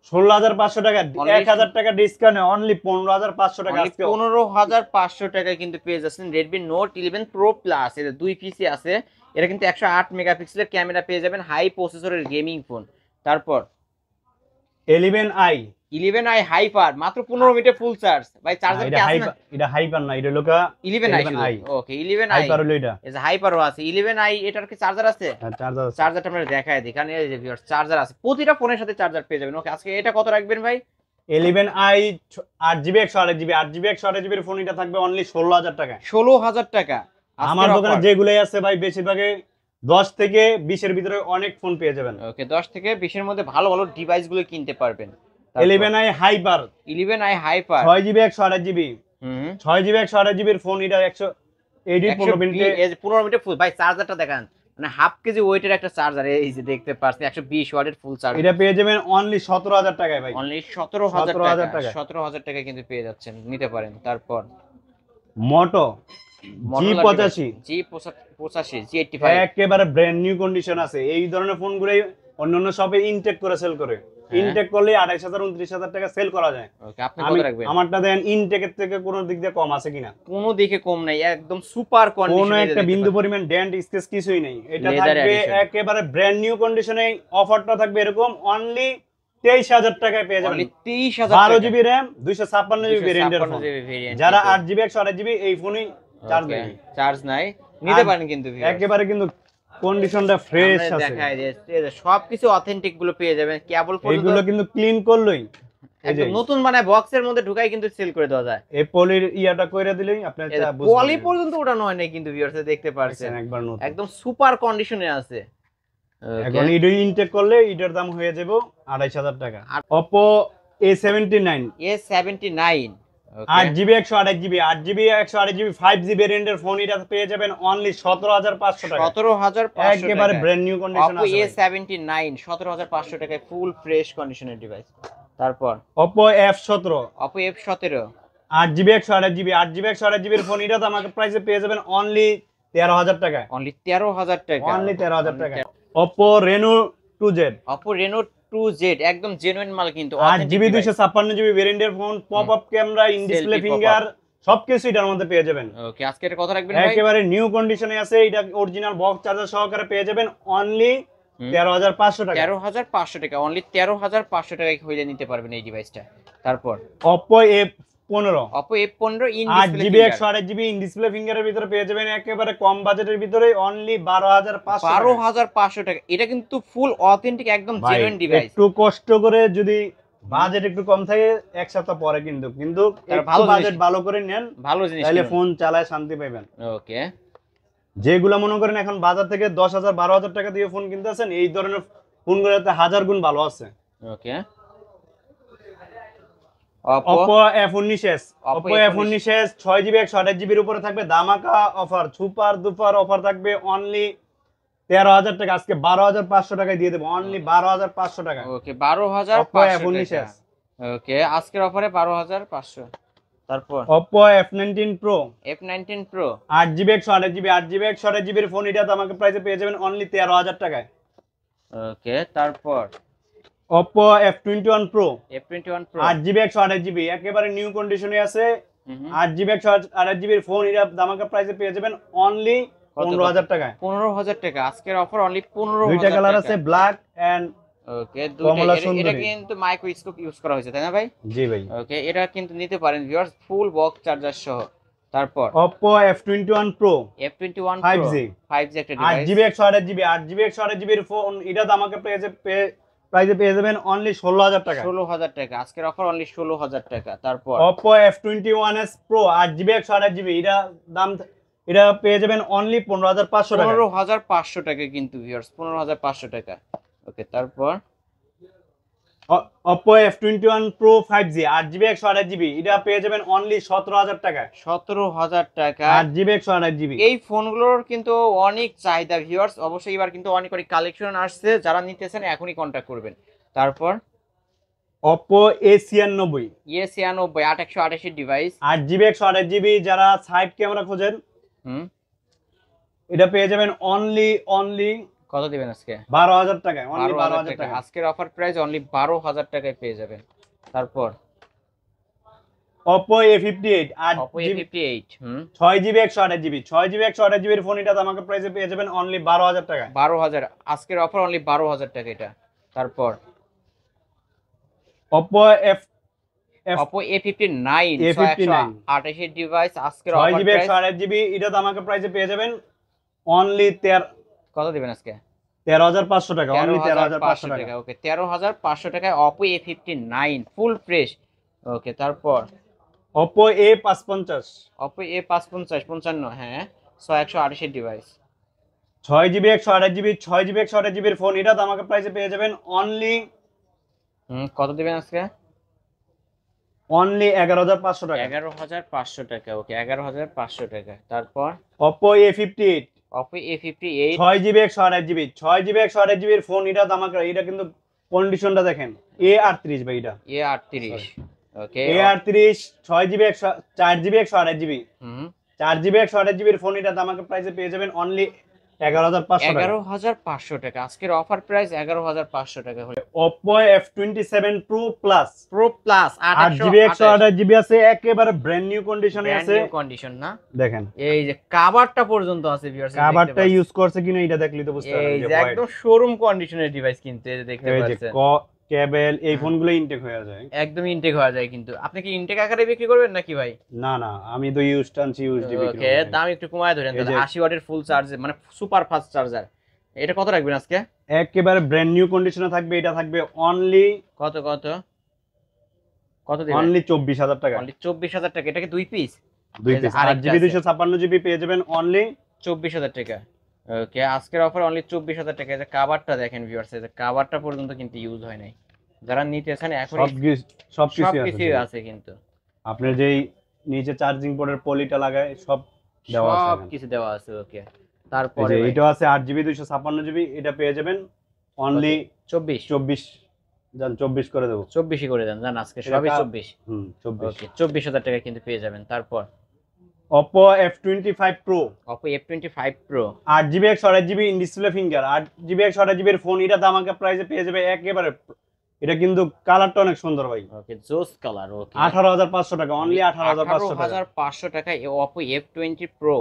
16,500 টাকা, 1,000 টাকা ডিসকাউন্টে অনলি 15,500 টাকা। 15,500 টাকায় কিন্তু পেয়ে যাচ্ছেন Redmi Note 11 Pro Plus। এর দুই পিসি আছে, এটা কিন্তু 108 মেগাপিক্সেলের ক্যামেরা পেয়ে যাবেন, হাই প্রসেসরের গেমিং ফোন। তারপর 11i হাইপার, মাত্র 15 মিনিটে ফুল চার্জ। ভাই চার্জার কি আছে না? এটা হাইপার না, এটা লোকা 11i। ওকে, 11i হাইপার হলো এটা। এই যে হাইপারও আছে 11i। এটার কি চার্জার আছে? চার্জার আছে, চার্জারটা আমরা দেখায় দিই, কারণ এই যে ভিউয়ার্স চার্জার আছে, প্রতিটা ফোনের সাথে চার্জার পেয়ে যাবেন। ওকে, আজকে এটা কত রাখবেন ভাই? 11i 8GB 128GB এর ফোন এটা থাকবে অনলি 16,000 টাকা। 16,000 টাকা আমার দোকানে যেগুলাই আছে ভাই বেশিরভাগে 10 থেকে 20 এর ভিতরে অনেক ফোন পেয়ে যাবেন। ওকে, 10 থেকে 20 এর মধ্যে ভালো ভালো ডিভাইসগুলো কিনতে পারবেন। 11i hyper 6GB 128GB 6GB 128GB এর ফোন এটা 15 মিনিটে 15 মিনিটে ফুল। ভাই চার্জারটা দেখান, মানে হাফ কেজি ওয়েটের একটা চার্জার, এই যে দেখতে পাচ্ছেন 120 ওয়াটের ফুল চার্জার। এটা পেয়ে যাবেন অনলি 17,000 টাকায় ভাই, অনলি 17,000 টাকা। 17,000 টাকা কিন্তু পেয়ে যাচ্ছেন, নিতে পারেন। তারপর মোটো G85 একেবারে ব্র্যান্ড নিউ কন্ডিশন আছে। এই ধরনের ফোনগুলোই অন্যান্য শপে ইনটেক করে সেল করে। ইনটেক করলে 28,000 29,000 টাকা সেল করা যায়। ওকে, আপনি কত রাখবেন? আমারটা দেন ইনটেকের থেকে কোনো দিক দিয়ে কম আছে কিনা? কোনো দিকে কম নাই, একদম সুপার কন্ডিশনে, কোনো একটা বিন্দু পরিমাণ ডেন্ট স্কেচ কিছুই নেই। এটা থাকবে একেবারে ব্র্যান্ড নিউ কন্ডিশনে। অফারটা থাকবে এরকম অনলি 23,000 টাকায় পেয়ে যাবেন। 23,000 12GB RAM 256GB ভেরিয়েন্টের ফোন। যারা 8GB 128GB এই ফোনই চার্জ নাই নিতে পারেন কিন্তু একেবারে কিন্তু কন্ডিশনটা ফ্রেশ আছে, দেখাই দিয়েছে সবকিছু অথেন্টিক গুলো পেয়ে যাবেন। কেবল এগুলো কিন্তু ক্লিন করলই একদম নতুন মানে বক্সের মধ্যে ঢুকাই কিন্তু সেল করে দেওয়া যায়। এই পলির ইয়াটা কইরা দিলেই আপনার চা বুঝবেন, পলি পর্যন্ত ওঠানো হয় না কিন্তু ভিউয়ার্স দেখতে পারছেন একবার নতুন একদম সুপার কন্ডিশনে আছে। এখন ইডো ইনটেক করলে এটার দাম হয়ে যাব 28000 টাকা। Oppo A79 A79 8GB 128GB 8GB 128GB 5G ভেরিয়েন্টের ফোন এটা পেয়ে যাবেন অনলি 17500 টাকা। 17500 একেবারে ব্র্যান্ড নিউ কন্ডিশন আছে। Oppo A79 17500 টাকায় ফুল ফ্রেশ কন্ডিশনের ডিভাইস। তারপর Oppo F17 Oppo F17 8GB 128GB 8GB 128GB এর ফোন এটা আমাকে প্রাইসে পেয়ে যাবেন অনলি 13000 টাকা। অনলি 13000 টাকা, অনলি 13000 টাকা। Oppo Reno 2Z Oppo Reno 2Z একদম জেনুইন মাল কিন্তু 8GB 256GB ভেরিয়েন্টের phone, pop up camera, in display finger সবকিছু এটার মধ্যে পেয়ে যাবেন। ওকে আজকে এটা কত রাখবেন ভাই? একেবারে নিউ কন্ডিশনে আছে, এটা অরিজিনাল বক্স চার্জার সহকারে পেয়ে যাবেন অনলি 13500 টাকা। 13500 টাকা, অনলি 13500 টাকায় হইলে নিতে পারবেন এই ডিভাইসটা। তারপর Oppo A15 Oppo A15 in 8GB 128GB in display ফিঙ্গারের ভিতরে পেয়ে যাবেন একেবারে কম বাজেটের ভিতরে অনলি 12500 টাকা। 12500 টাকা, এটা কিন্তু ফুল অথেন্টিক একদম জেনুইন ডিভাইস। একটু কষ্ট করে যদি বাজেট একটু কম থাকে এক সপ্তাহ পরে কিন্তু ভালো বাজেট ভালো করে নেন, ভালো জিনিস তাহলে ফোন চালায় শান্তি পাবেন। ওকে যেগুলা মনে করেন এখন বাজার থেকে 10000 12000 টাকা দিয়ে ফোন কিনতেছেন, এই ধরনের ফোনগুলোতে 1000 গুণ ভালো আছে। ওকে Oppo F19s Oppo F19s 6GB 128GB এর উপরে থাকবে ধামাকা অফার, সুপার দুপার অফার থাকবে অনলি 13000 টাকা। আজকে 12500 টাকায় দিয়ে দেব, অনলি 12500 টাকা। ওকে 12500 Oppo F19s ওকে আজকের অফারে 12500। তারপর Oppo F19 Pro F19 Pro 8GB 128GB 8GB 128GB এর ফোন এটা আমাকে প্রাইসে পেয়ে যাবেন অনলি 13000 টাকায়। ওকে তারপর Oppo F21 Pro F21 Pro 8GB 128GB একেবারে নিউ কন্ডিশনে আছে। 8GB 128GB এর ফোন এটা দামাকা প্রাইসে পেয়ে যাবেন অনলি 15000 টাকায়। 15000 টাকা আজকের অফার, অনলি 15000 দুইটা কালার আছে, ব্ল্যাক এন্ড ওকে কমলা দুইটা। সুন্দরী। এটা কিন্তু মাইক্রোস্কোপ ইউজ করা হয়েছে তাই না ভাই? জি ভাই। ওকে এটা কিন্তু নিতে পারেন ভিউয়ার্স ফুল বক্স চার্জার সহ। তারপর Oppo F21 Pro F21 Pro 5G 5G একটা device 8GB 128GB 8GB 128GB এর ফোন এটা দামাকা প্রাইসে পেয়ে যাবেন অনলি 16000 টাকা। 16000 টাকা আজকের অফার, অনলি 16000 টাকা। তারপর Oppo F21s Pro 8GB 128GB এটা পেয়ে যাবেন অনলি 15500 টাকা। 15500 টাকা কিন্তু ভিউয়ার্স 15500 টাকা। ওকে তারপর Oppo F21 Pro 5G 8GB 128GB এটা পেয়ে যাবেন অনলি 17000 টাকা। 17000 টাকা 8GB 128GB এই ফোনগুলোর কিন্তু অনেক চাহিদা ভিউয়ার্স, অবশ্যই এবার কিন্তু অনেক কালেকশন আসছে, যারা নিতেছেন এখনই কন্টাক্ট করবেন। তারপর Oppo A96 A96 8128 device 8GB 128GB যারা সাইড ক্যামেরা খোঁজেন এটা পেয়ে যাবেন অনলি কত দিবেন আজকে? 12000 টাকায়, অনলি 12000 টাকা। আজকের অফার প্রাইস অনলি 12000 টাকায় পেয়ে যাবেন। তারপর Oppo A58 Oppo A58 6GB 128GB 6GB 128GB এর ফোন এটা আমাকে প্রাইসে পেয়ে যাবেন অনলি 12000 টাকা। 12000 আজকের অফার, অনলি 12000 টাকা এটা। তারপর Oppo A59 128 ডিভাইস আজকের অফার 6GB প্রাইস 128GB এটা আমাকে প্রাইসে পেয়ে যাবেন অনলি কত দিবেন আজকে? 13500 টাকা, অনলি 13500 টাকা। ওকে 13500 টাকায় Oppo A59 ফুল ফ্রেশ। ওকে তারপর Oppo A55 Oppo A55 55 হ্যাঁ 128 ডিভাইস 6GB 128GB এর ফোন এটা আমাকে প্রাইসে পেয়ে যাবেন অনলি কত দিবেন আজকে? অনলি 11500 টাকা। 11500 টাকা ওকে 11500 টাকা। তারপর Oppo A58 6GB 128GB এর ফোন এটা আমাকে এটা কিন্তু কন্ডিশনটা দেখেন A38 ভাই, এটা A38 ওকে A38 6GB 4GB 128GB 4GB 128GB এর ফোন এটা আমাকে প্রাইসে পেয়ে যাবেন অনলি 11500 টাকা আজকের অফার প্রাইস 11500 টাকা হলো। Oppo F27 Pro Plus 8GB 128GB আছে, একেবারে ব্র্যান্ড নিউ কন্ডিশনে আছে। ব্র্যান্ড নিউ কন্ডিশন না, দেখেন এই যে কভারটা পর্যন্ত আছে ভিউয়ার্স, কভারটা ইউজ করছে কিনা এটা দেখলেই তো বুঝতে পারবেন এই যে একদম শোরুম কন্ডিশনের ডিভাইস কিন্তু এই যে দেখতে পাচ্ছেন কেবল এই ফোনগুলো ইনটেক হয়ে যায়, একদম ইনটেক হয়ে যায়। কিন্তু আপনি কি ইনটেক আকারে বিক্রি করবেন নাকি ভাই? না আমি তো ইউজ টানছি ইউএসডি বিক্রি ওকে দাম একটু কমায় ধরেন তাহলে 80 ওয়াটের ফুল চার্জ মানে সুপার ফাস্ট চার্জার এটা কত রাখবেন আজকে? একেবারে ব্র্যান্ড নিউ কন্ডিশনে থাকবে, এটা থাকবে অনলি কত কত কত দিবেন? অনলি 24,000 টাকা। অনলি 24,000 টাকা। এটা কি 2 পিস? 2 পিস 8GB 256GB পেয়ে যাবেন অনলি 24,000 টাকা। ওকে, আজকের অফার অনলি 24,000 টাকা। এই যে কাভারটা দেখেন ভিউয়ার্স, এই যে কাভারটা পর্যন্ত কিন্তু ইউজ হয় নাই। যারা নিতে চান এখন সবকিছু আছে কিন্তু। আপনার যেই নিচে চার্জিং পোর্টের পলিটা লাগায় সব দেওয়া আছে, সব কিছু দেওয়া আছে। ওকে, তারপরে এই যে এটা আছে 8GB 256GB, এটা পেয়ে যাবেন অনলি 24 জান 24 করে দেব। 24 করে দেন জান, আজকে সবই 24। 24। ওকে, 24,000 টাকা কিন্তু পেয়ে যাবেন। তারপর Oppo F25 Pro, Oppo F25 Pro 8GB 128GB in display finger, 8GB 128GB এর ফোন, এটা দামাকা প্রাইসে পেয়ে যাবে একেবারে। এটা কিন্তু কালারটা অনেক সুন্দর ভাই। ওকে, জোস কালার। ওকে, 18,500 টাকা, অনলি 18,500 টাকা। 18,500 টাকা এই Oppo F20 Pro।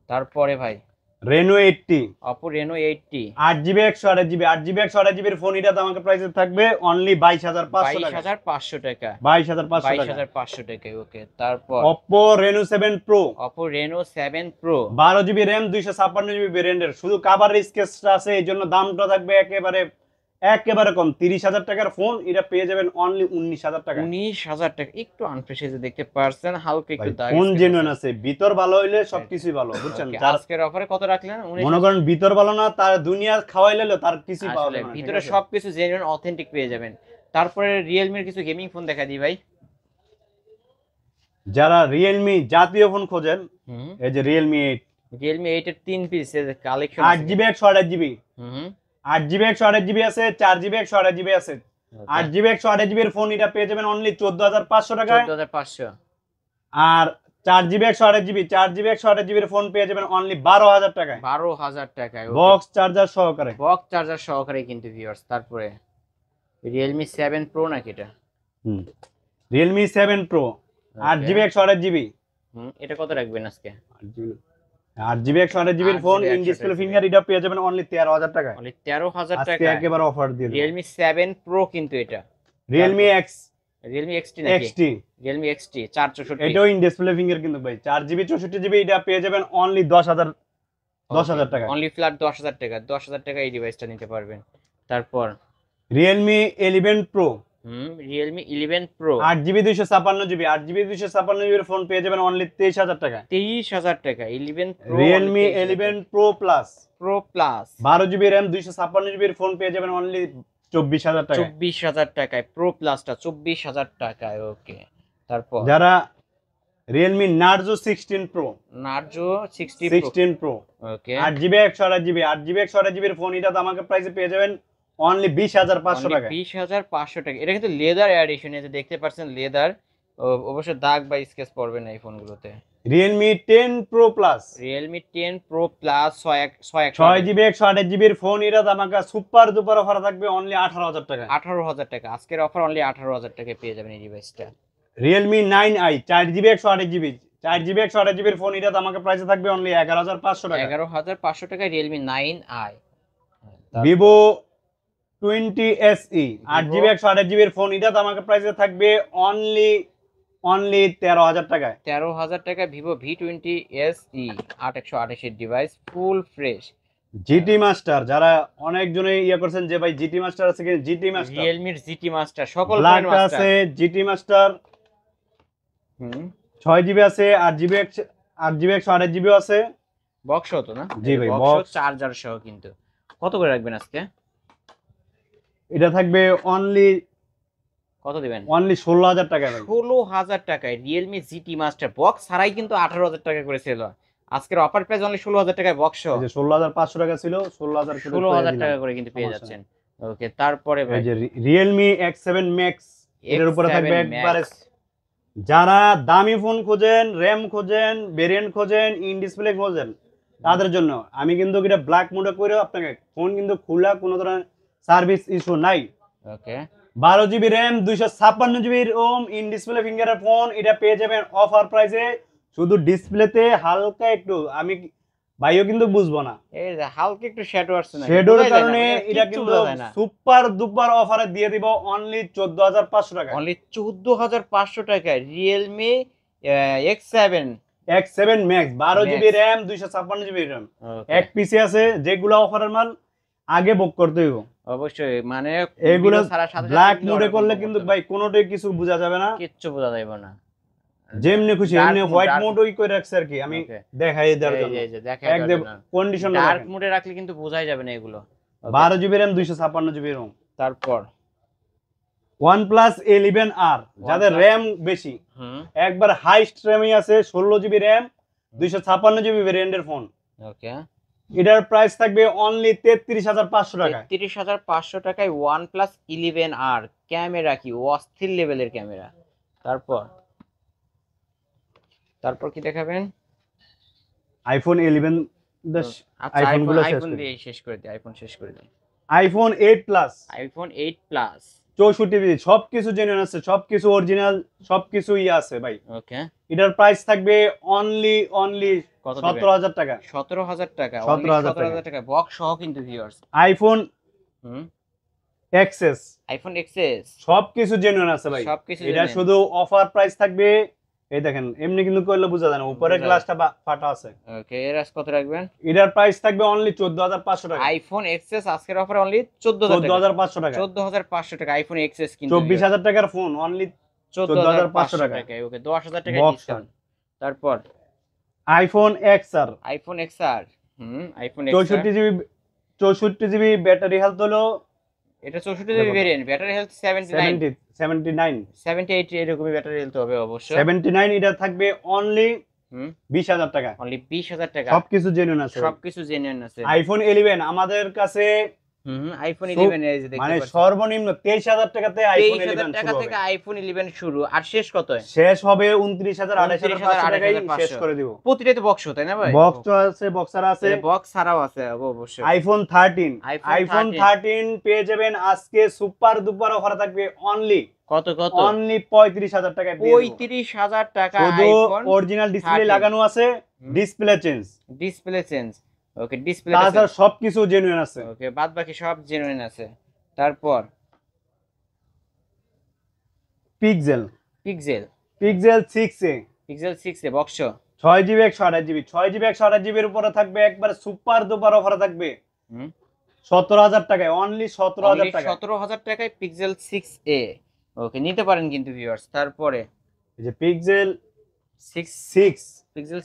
তারপরে ভাই Reno 80, Oppo Reno 80 8GB 128GB, 8GB 128GB এর ফোন, এটা দামাকা প্রাইসে থাকবে অনলি 22,500 টাকা। 22,500 টাকা। 22,500 টাকা। 22,500 টাকা। ওকে, তারপর Oppo Reno 7 Pro, Oppo Reno 7 Pro 12GB RAM 256GB ভেরিয়েন্টের, শুধু কাভার স্কেচটা আছে এই জন্য দামটা থাকবে একেবারে কম। 30,000 টাকার ফোন, এটা পেয়ে যাবেন অনলি 19,000 টাকা। 19,000 টাকা। একটু আনপ্রেসিজ দেখতে পারছেন, হালকা একটু দাগ। ফোন জেনুইন আছে, ভিতর ভালো হইলে সবকিছুই ভালো, বুঝছেন? যার আজকের অফারে কত রাখলেন? মনে করেন ভিতর ভালো না, তার দুনিয়া খাওয়াইলে তার কিছুই পাওয়া যাবে না। ভিতরে সবকিছু জেনুইন অথেন্টিক পেয়ে যাবেন। তারপরে Realme এর কিছু গেমিং ফোন দেখা দিই ভাই। যারা Realme জাতীয় ফোন খোঁজেন, এই যে Realme 8, Realme 8 এর 3 piece collection 8GB 128GB, 8GB 128GB আছে, 4GB 128GB আছে। 8GB 128GB এর ফোন, এটা পেয়ে যাবেন অনলি 14,500 টাকায়। 14,500। আর 4GB 128GB এর ফোন পেয়ে যাবেন অনলি 12,000 টাকায়। 12,000 টাকায় বক্স চার্জার সহকারে। বক্স চার্জার সহকারে কিন্তু ভিউয়ার্স। তারপরে Realme 7 Pro নাকি এটা? Realme 7 Pro 8GB 128GB। এটা কত রাখবেন আজকে? 8GB 128GB এর ফোন, ইন ডিসপ্লে ফিঙ্গার, এটা পেয়ে যাবেন অনলি 13,000 টাকায়। অনলি 13,000 আজকে টাকা। একেবারে অফার দিয়ে দিই। Realme 7 Pro কিন্তু এটা। Realme Realme XT নাকি? XT, Realme XT 464। এটাও ইন ডিসপ্লে ফিঙ্গার কিন্তু ভাই, 4GB 64GB, এটা পেয়ে যাবেন অনলি 10,000 টাকা। অনলি ফ্ল্যাট 10,000 টাকা। 10,000 টাকা এই ডিভাইসটা নিতে পারবেন। তারপর Realme 11 Pro, Realme 11 Pro 8GB 256GB এর ফোন পেয়ে যাবেন অনলি 23,000 টাকা। 23,000 টাকা। 11 Pro Realme 11 Pro Plus Pro Plus 12GB RAM 256GB এর ফোন পেয়ে যাবেন অনলি 24,000 টাকা। 24,000 টাকায় Pro Plusটা 24,000 টাকায়। ওকে, তারপর যারা Realme Narzo 16 Pro, Narzo 16 Pro, ওকে, 8GB 128GB এর ফোন, এটা আমাকে প্রাইসে পেয়ে যাবেন অনলি 20,500 টাকা। 20,500 টাকা। এটা কিন্তু লেদার এডিশন, এই যে দেখতে পাচ্ছেন লেদার, অবশ্য দাগ বা স্কেচ পড়বে না এই ফোনগুলোতে। Realme 10 Pro Plus, Realme 10 Pro Plus 6GB 128GB এর ফোন, এটা আমাকে সুপার দুপার অফার থাকবে অনলি 18,000 টাকা। 18,000 টাকা। আজকের অফার অনলি 18,000 টাকায় পেয়ে যাবেন এই ডিভাইসটা। Realme 9i 4GB 128GB এর ফোন, এটা আমাকে প্রাইসে থাকবে অনলি 11,500 টাকা। 11,500 টাকায় Realme 9i। Vivo 20 SE 8GB 128GB এর ফোন, এটা আমাকে প্রাইসে থাকবে অনলি 13,000 টাকায়। 13,000 টাকা Vivo V20 SE 8128 এর device, full fresh. GT Master, যারা অনেকজনে করছেন যে ভাই GT Master আছে কি? GT Master, Realme GT Master সকল ব্ল্যাক ফোনের আছে, GT Master 6GB আছে, 8GB 128GB আছে। বক্স হতো না? জি ভাই, বক্স বক্স চার্জার সহ কিন্তু। কত করে রাখবেন আজকে? এটা থাকবে অনলি কত দিবেন? অনলি 16,000 টাকা ভাই। 16,000 টাকায় Realme GT Master বক্স ছাড়াই কিন্তু 18,000 টাকা করে ছিল। আজকের অফার প্রাইস অনলি 16,000 টাকায় বক্স সহ। এই যে 16,500 টাকা ছিল, 16,000 টাকা করে কিন্তু পেয়ে যাচ্ছেন। ওকে, তারপরে ভাই এই যে Realme X7 Max, এর উপরে থাকবে X7 একবারে। Max। যারা দামি ফোন খোঁজেন, RAM খোঁজেন, ভেরিয়েন্ট খোঁজেন, ইন ডিসপ্লে খোঁজেন, তাদের জন্য আমি কিন্তু এটা ব্ল্যাক মোডে করে আপনাকে ফোন কিন্তু খোলা, কোনো ধরনের সার্ভিস ইস্যু নাই। Okay, 12GB RAM 256GB ROM in display ফিঙ্গারের ফোন, এটা পেয়ে যাবেন অফার প্রাইসে। শুধু ডিসপ্লেতে হালকা একটু আমি ভাইও কিন্তু বুঝবো না, এই যে হালকা একটু শ্যাডো আসছে না, শেডোর কারণে এটা কিন্তু সুপার দুপার অফারে দিয়ে দিব অনলি 14,500 টাকা। অনলি 14,500 টাকায় Realme X7 Max 12GB RAM 256GB RAM, এক পিসে আছে, যেগুলো অফারের মাল আগে বুক করতে হইব। অবশ্যই মানে এগুলো video ছাড়ার সাথে সাথে ব্ল্যাক কিন্তু মোডে order করলে confirm কিন্তু করতে ভাই কোনোটাই কিছু বোঝা যাবে না, হবে। কিচ্ছু বোঝা যাবে না। যেমনি খুশি Dark এমনি mode, হোয়াইট dark মোড ওই করে রাখছে আর কি, আমি Okay. দেখাই দেওয়ার এই জন্য যে, এই যে দেখাই দেওয়ার একদম জন্য। কন্ডিশন ডার্ক মোডে রাখলে কিন্তু বোঝাই যাবে না এগুলো। 12 জিবি র্যাম 256 জিবি রোম। তারপর OnePlus 11R যাদের OnePlus- র্যাম বেশি, হুম একবার হাইস্ট র্যামই আছে 16 জিবি র্যাম 256 জিবি ভেরিয়েন্টের ফোন। ওকে, এটার প্রাইস থাকবে অনলি 33,500 টাকায়। 33,500 টাকায় OnePlus 11R। ক্যামেরা কি অস্থির লেভেলের ক্যামেরা। তারপর তারপর কি দেখাবেন? আইফোন 11 আচ্ছা, আইফোন গুলো শেষ আইফোন করি। দিয়ে শেষ করে দিই, আইফোন শেষ করে দিই। IPhone 8 plus iPhone 8 plus 64 GB, সবকিছু জেনুইন আছে, সবকিছু অরিজিনাল, সবকিছু আছে ভাই। ওকে, এটার প্রাইস থাকবে অনলি কত দিবেন? 17,000 টাকা। 17,000 টাকা, 17,000 17,000 টাকা বক্স সহ কিন্তু ভিউয়ার্স। আইফোন হুম এক্সএস আইফোন এক্সএস সবকিছু জেনুইন আছে ভাই। সবকিছু এটা genuine। শুধু অফার প্রাইস থাকবে, এই দেখেন এমনি কিন্তু করলে বোঝা যায় না, উপরে বোঝা গ্লাসটা ফাটা আছে। ওকে, এর আজ কত রাখবেন? এটার প্রাইস থাকবে অনলি 14,500 টাকা। আইফোন এক্সএস আজকের অফার অনলি 14,000 টাকা। 14,500 টাকা। 14,500 টাকা আইফোন এক্সএস কিন্তু 24,000 টাকার ফোন অনলি 14,500 টাকা। টাকায়। ওকে, 10,000 টাকা Box ডিসকাউন্ট। তারপর iPhone XR iPhone XR. IPhone XR 64 GB battery health হলো এটা 64 জিবি ভেরিয়েন্ট, ব্যাটারি হেলথ 79 78 এরকমই ব্যাটারি হেলথ হবে অবশ্য। 79। এটা থাকবে অনলি হুম 20,000 টাকা। অনলি 20,000 টাকা। সবকিছু জেনুইন আছে। সবকিছু জেনুইন আছে। আইফোন 11 আমাদের কাছে আইফোন 11 এই যে দেখতে মানে পাচ্ছেন সর্বনিম্ন 23,000 টাকাতে আইফোন 23,000 11 টাকা শুরু থেকে হবে। আইফোন 11 শুরু। আর শেষ কত? শেষ হবে 29,000 28,500 টাকায় 28,500 শেষ করে দিব। প্রতিটাতে বক্স তাই না ভাই? বক্স আছে, বক্সার আছে, বক্স ছাড়াও আছে অবশ্যই। আইফোন 13। iPhone আইফোন 13 পেয়ে যাবেন আজকে সুপার দুপার অফার থাকবে অনলি কত 35,000 টাকায় পেয়ে যাবেন। 35,000 টাকা শুধু আইফোন অরিজিনাল ডিসপ্লে 13 লাগানো আছে, ডিসপ্লে চেঞ্জ, ডিসপ্লে চেঞ্জ। ওকে, ডিসপ্লে তাছাড়া সবকিছু জেনুইন আছে। ওকে, বাদ বাকি সব জেনুইন আছে। তারপর পিক্সেল পিক্সেল 6a পিক্সেল 6 এ বক্স 6 জিবি 128 জিবি 6 জিবি 128 জিবির উপরে থাকবে একবার সুপার দুপার অফার থাকবে 17,000 টাকায়, অনলি 17,000 টাকা। 17,000 টাকায় পিক্সেল 6a। ওকে, নিতে পারেন কিন্তু ভিউয়ার্স। তারপরে এই যে পিক্সেল 6 6 পিক্সেল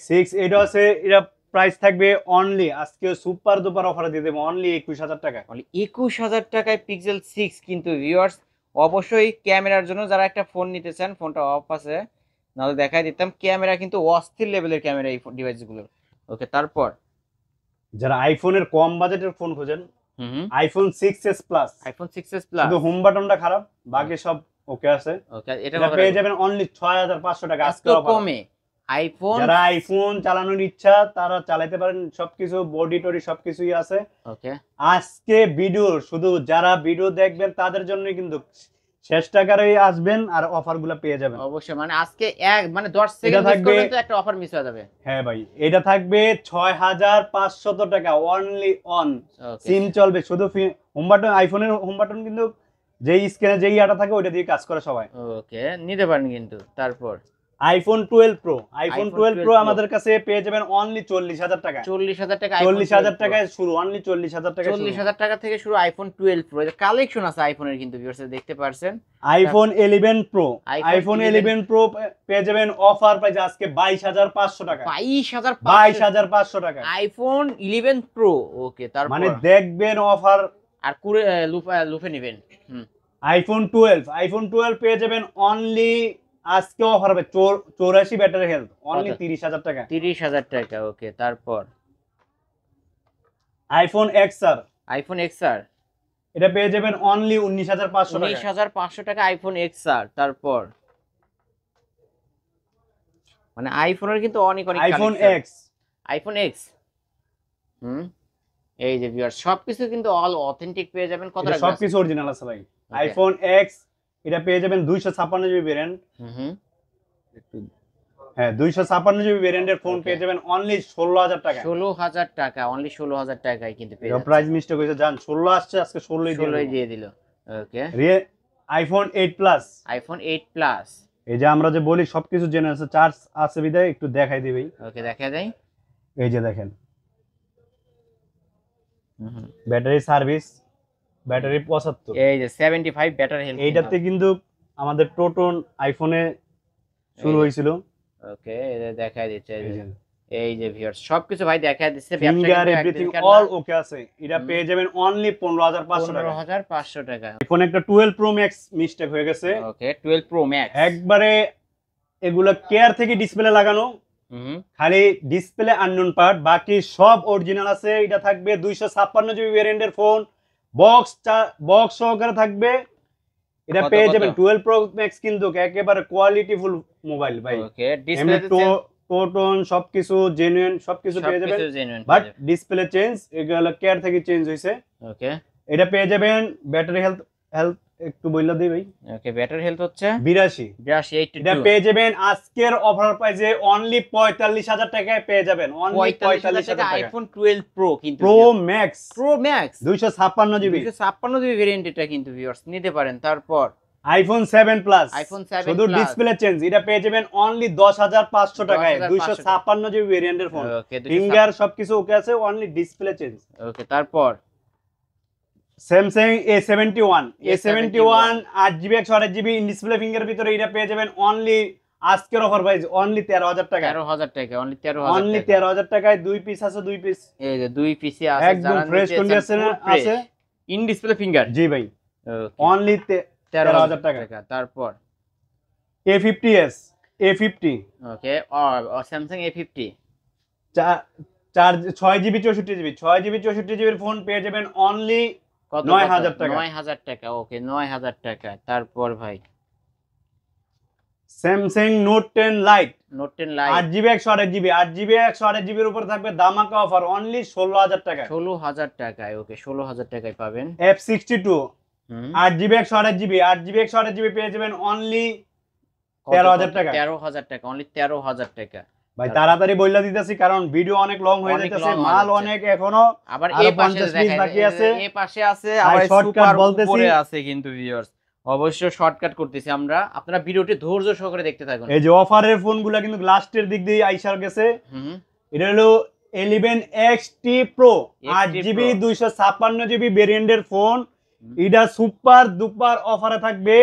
6 এটা আছে, এটা প্রাইস থাকবে অনলি আজকে সুপার দুপার অফার দিয়ে দেবো অনলি 21,000 টাকা। অনলি 21,000 টাকায় পিক্সেল 6 কিন্তু ভিউয়ার্স। অবশ্যই ক্যামেরার জন্য যারা একটা ফোন নিতে চান, ফোনটা অফ আছে নাহলে দেখাই দিতাম। ক্যামেরা কিন্তু অস্থির লেভেলের ক্যামেরা এই ডিভাইসগুলো। ওকে, তারপর যারা আইফোনের কম বাজেটের ফোন খোঁজেন, iPhone 6s plus, iPhone 6s plus. শুধু হোম বাটনটা খারাপ, বাকি সব ওকে আছে। ওকে, এটা এটা পেয়ে যাবেন অনলি 6,500 টাকা আজকে এত অফার। কমে আইফোন। যারা আইফোন চালানোর ইচ্ছা তারা চালাতে পারেন, সবকিছু বডি টডি সবকিছুই আছে। ওকে, আজকে ভিডিও শুধু যারা ভিডিও দেখবেন তাদের জন্যই কিন্তু, শেষ টাকারই আসবেন আর অফার গুলা পেয়ে যাবেন অবশ্যই। মানে আজকে মানে 10 সেকেন্ড মিস থাকবে- করবেন তো একটা অফার মিস হয়ে যাবে। হ্যাঁ ভাই, এটা থাকবে 6,500 টাকা অনলি অন। ওকে, সিম চলবে শুধু হোম বাটন, আইফোনের হোম বাটন কিন্তু যেই স্ক্রিনে যেই আটা থাকে ওইটা দিয়ে কাজ করে সবাই। ওকে, নিতে পারেন কিন্তু। তারপর iPhone 12 pro, iPhone iPhone 12 pro 12 আমাদের কাছে পেয়ে যাবেন অনলি 40,000 টাকা। 40,000 টাকা 40,000 টাকায় শুরু, অনলি 40,000 টাকা শুরু। 40,000 টাকা থেকে শুরু আইফোন 12 প্রো। এটা কালেকশন আছে আইফোনের কিন্তু ভিউয়ার্স দেখতে পারছেন। IPhone 11 pro, iPhone iPhone 11 pro পেয়ে যাবেন অফার প্রাইস আজকে 22,500 টাকা। 22,500 টাকা আইফোন 11 প্রো। ওকে, তারপর মানে দেখবেন অফার। আর লুফে নেবেন। আইফোন 12 পেয়ে যাবেন অনলি আজকে অফার হবে 84 ব্যাটারি হেলথ অনলি 30,000 টাকা। 30,000 টাকা। ওকে, তারপর আইফোন এক্সআর, আইফোন এক্সআর এটা পেয়ে যাবেন অনলি 19,500 টাকা। 19,500 টাকা আইফোন এক্সআর। তারপর মানে আইফোনের কিন্তু অনেক আইফোন এক্স, আইফোন এক্স। এই যে ভিউয়ার সবকিছু কিন্তু অল অথেন্টিক পেয়ে যাবেন। কত টাকা? সবকিছু অরিজিনাল আছে ভাই। আইফোন এক্স এটা পেয়ে যাবেন 256 জিবি ভেরিয়েন্ট। হ্যাঁ, 256 জিবি ভেরিয়েন্টের ফোন পেয়ে যাবেন অনলি 16,000 টাকা। 16,000 টাকা, অনলি 16,000 টাকায় কিন্তু পেয়ে যাচ্ছেন। প্রাইস মিস্টেক হয়েছে, জান 16 আসছে আজকে 16ই দিয়ে দিল। ওকে, আইফোন 8 প্লাস, আইফোন 8 প্লাস। এই যে আমরা যে বলি সবকিছু জেনে আছে, চার্জ আছে বিদায় একটু দেখাই দিবি। ওকে, দেখা যায়। এই যে দেখেন ব্যাটারি সার্ভিস, ব্যাটারি 75। এই যে 75 ব্যাটারি হেলথ, এইটাতে কিন্তু আমাদের প্রোটন আইফোনে শুরু হয়েছিল। ওকে, এটা দেখাই দিচ্ছে এই যে ভিউয়ার্স সবকিছু ভাই দেখাই দিচ্ছে, ফিঙ্গার এভরিথিং অল ওকে আছে। এটা পেয়ে যাবেন অনলি 15500 টাকা। 15500 টাকা। এখন একটা 12 প্রো ম্যাক্স মিস্টেক হয়ে গেছে। ওকে 12 প্রো ম্যাক্স একবারে এগুলা কেয়ার থেকে ডিসপ্লে লাগানো, খালি ডিসপ্লে আননোন পার্ট, বাকি সব অরিজিনাল আছে। এটা থাকবে 256 জিবি ভেরিয়েন্টের ফোন, বক্স সহকারে থাকবে। এটা পেয়ে যাবেন 12 প্রো ম্যাক্স, কিন্তু একেবারে কোয়ালিটিফুল মোবাইল ভাই। ওকে ডিসপ্লে প্রোটন সবকিছু জেনুইন, সবকিছু পেয়ে যাবেন, বাট ডিসপ্লে চেঞ্জ, এগুলো কেয়ার থেকে চেঞ্জ হইছে। ওকে এটা পেয়ে যাবেন। ব্যাটারি হেলথ একটু বইলা দিই ভাই। ওকে ব্যাটারি হেলথ হচ্ছে 82। এটা পেয়ে যাবেন আজকের অফার প্রাইসে অনলি 45000 টাকায় পেয়ে যাবেন। অনলি 45000 টাকা আইফোন 12 প্রো, কিন্তু pro max 256 GB 256 GB variant, এটা কিন্তু ভিউয়ার্স নিতে পারেন। তারপর আইফোন 7 প্লাস, আইফোন 7 শুধু ডিসপ্লে চেঞ্জ। এটা পেয়ে যাবেন অনলি 10500 টাকায়, 256 জিবি ভেরিয়েন্টের ফোন, ফিঙ্গার সবকিছু ওকে আছে, অনলি ডিসপ্লে চেঞ্জ। ওকে তারপর Samsung A71 8GB 128GB in display ফিঙ্গারের ভিতরে এটা পেয়ে যাবেন অনলি আজকের অফার প্রাইস অনলি 13000 টাকা। 13000 টাকা, অনলি 13000 টাকায় দুই পিস আছে, দুই পিস এই যে দুই পিসে আছে, একদম ফ্রেশ কন্ডিশনে আছে, ইন ডিসপ্লে ফিঙ্গার। জি ভাই, অনলি 13000 টাকা। তারপর A50s A50, ওকে স্যামসাং A50 6GB 64GB এর ফোন পেয়ে যাবেন অনলি 9000 টাকা। 9000 টাকা, ওকে 9000 টাকা। তারপর ভাই Samsung Note 10 light, note 10 light 8GB 128GB এর উপর থাকবে ধামাকা অফার অনলি 16000 টাকা। 16000 টাকায়, ওকে 16000 টাকায় পাবেন। F62 8GB 128GB পেয়ে যাবেন অনলি 13000 টাকা। 13000 টাকা, অনলি 13000 টাকা। ভাই তাড়াতাড়ি বইলা দিতেছি কারণ ভিডিও অনেক লং হয়ে যাইতেছে, মাল অনেক এখনো, আবার এই পাশে দেখেন বাকি আছে, এই পাশে আছে, আবার শর্টকাট বলতেছি উপরে আছে কিন্তু ভিউয়ার্স অবশ্যই শর্টকাট করতেছি আমরা, আপনারা ভিডিওটি ধৈর্য সহকারে দেখতে থাকুন। এই যে অফারের ফোনগুলো কিন্তু লাস্টের দিক দিয়ে আইসা গেছে। এটা হলো 11XT Pro 8GB 256GB ভেরিয়েন্টের ফোন। এটা সুপার দুপার অফারে থাকবে।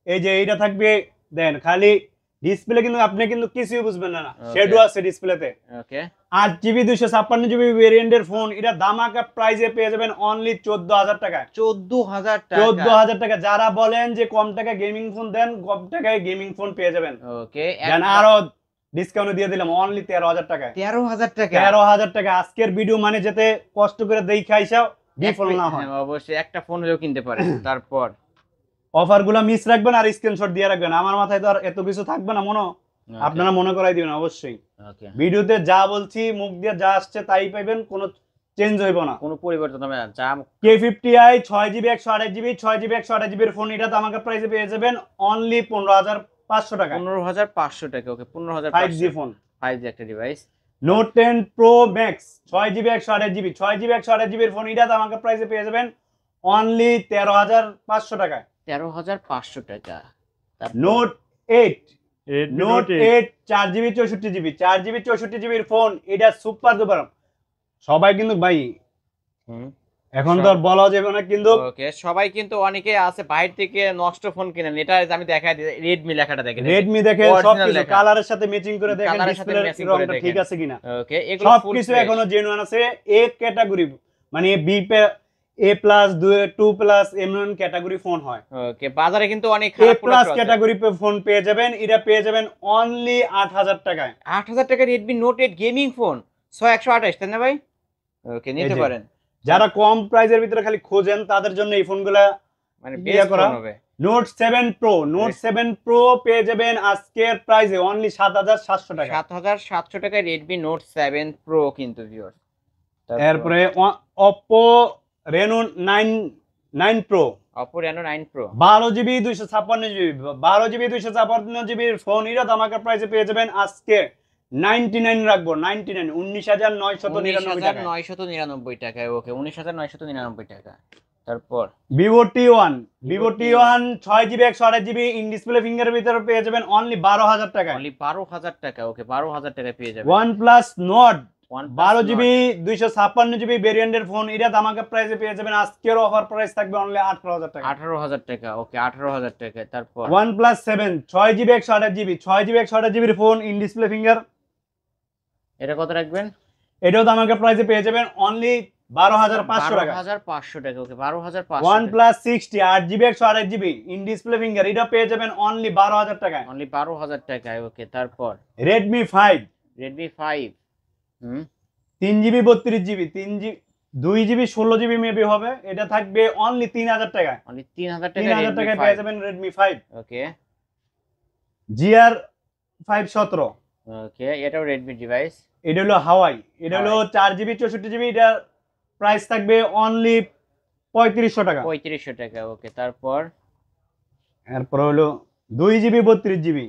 এই যে এটা থাকবে, দেন খালি ডিসপ্লে কিন্তু আপনি কিন্তু কিছুই বুঝবেন না, শেডো আছে ডিসপ্লেতে। ওকে 8GB 256GB ভেরিয়েন্টের ফোন, এটা ধামাকা প্রাইসে পেয়ে যাবেন অনলি 14000 টাকা। 14000 টাকা, 14000 টাকা। যারা বলেন যে কম টাকায় গেমিং ফোন দেন, কম টাকায় গেমিং ফোন পেয়ে যাবেন। ওকে জান আরো ডিসকাউন্ট দিয়ে দিলাম অনলি 13000 টাকা। 13000 টাকা, 13000 টাকা। আজকের ভিডিও মানে যেতে কষ্ট করে দেখে আইসা বিফল না হয়, অবশ্যই একটা ফোন হলেও কিনতে পারেন। তারপর অফার গুলা মিস রাখবেন আর স্ক্রিনশট দিয়ে রাখবেন। আমার মাথায় তো আর এত কিছু থাকবে না, আপনারা মনে করাই দিবেন অবশ্যই। ভিডিওতে যা বলছি মুখ দিয়ে যা আসছে তাই পাইবেন, কোনো চেঞ্জ হইব না, কোনো পরিবর্তন হবে না। K50i 6GB 128GB এর ফোন, এটা তো আমাকে প্রাইসে পেয়ে যাবেন অনলি 15500 টাকা। 15500 টাকা, ওকে 15500। 5G ফোন, 5G একটা device. Note 10 pro max 6GB 128GB এর ফোন, এটা তো আমাকে প্রাইসে পেয়ে যাবেন অনলি 13500 টাকা। 13500 টাকা। নোট 8 4GB 64GB এর ফোন, এটা সুপার দুপার। সবাই কিন্তু ভাই এখন তো আর বলা যাবে না, কিন্তু ওকে সবাই কিন্তু অনেকে আছে বাইরে থেকে নষ্ট ফোন কিনেন। এটা আমি দেখাই দিই, রেডমি লেখাটা দেখেন, রেডমি দেখেন, সবকিছু কালারের সাথে ম্যাচিং করে দেখেন, ডিসপ্লের রংটা ঠিক আছে কিনা। ওকে এগুলো সবকিছু এখনো জেনুইন আছে। এ ক্যাটাগরি মানে বি A+, 2+, এমন ক্যাটাগরি ফোন হয়। ওকে বাজারে কিন্তু অনেক A+ ক্যাটাগরি ফোন পেয়ে যাবেন, এটা পেয়ে যাবেন অনলি 8000 টাকায়। 8000 টাকা রেডমি নোট 8 গেমিং ফোন 6128, তাই না ভাই? ওকে নিতে পারেন। যারা কম প্রাইসের ভিতরে খালি খোঁজেন তাদের জন্য এই ফোনগুলা মানে বেস্ট ফোন হবে। নোট 7 প্রো পেয়ে যাবেন আজকের প্রাইসে অনলি 7700 টাকা। 7700 টাকায় রেডমি নোট 7 প্রো কিন্তু ভিউয়ার। এরপরে Oppo Reno 9 Pro, Oppo Reno 9 Pro 12GB 256GB এর ফোন, এটা আমাকে প্রাইসে পেয়ে যাবেন আজকে 99 রাখবো, 99 19999 টাকায়। ওকে 19999 টাকা। তারপর Vivo T1 6GB 128GB in display ফিঙ্গারের ভিতরে পেয়ে যাবেন অনলি 12000 টাকা। অনলি 12000 টাকা, ওকে 12000 টাকা পেয়ে যাবেন। OnePlus Nord 12 জিবি 256 জিবি ভেরিয়েন্টের ফোন, এটা ধামাকা প্রাইসে পেয়ে যাবেন। আজকের অফার প্রাইস থাকবে অনলি 18,000 টাকা। 18,000 টাকা, ওকে 18,000 টাকা। তারপর OnePlus 7 6 জিবি 128 জিবি 6 জিবি 128 জিবির ফোন, ইন ডিসপ্লে ফিঙ্গার, এটা কত রাখবেন? এটাও ধামাকা প্রাইসে পেয়ে যাবেন অনলি 12,500 টাকা। 12,500 টাকা, ওকে 12,500। OnePlus 60 8 GB 128 GB in display finger, এটা পেয়ে যাবেন অনলি 12,000 টাকায়। অনলি 12,000 টাকায়, ওকে। তারপর Redmi 5 Redmi 5, 3 GB 32 GB 2 GB 16 GB maybe হবে, এটা থাকবে অনলি 3,000 টাকায়। অনলি 3,000 টাকা 3,000 টাকায় পেয়ে যাবেন Redmi 5। ওকে GR 517, ওকে, এটাও Redmi ডিভাইস। এটা হলো হাওয়াই, এটা হলো 4 জিবি 64 জিবি, এটার প্রাইস থাকবে অনলি 3500 টাকা। 3500 টাকা, ওকে। তারপর এরপর হলো 2 জিবি 32 জিবি,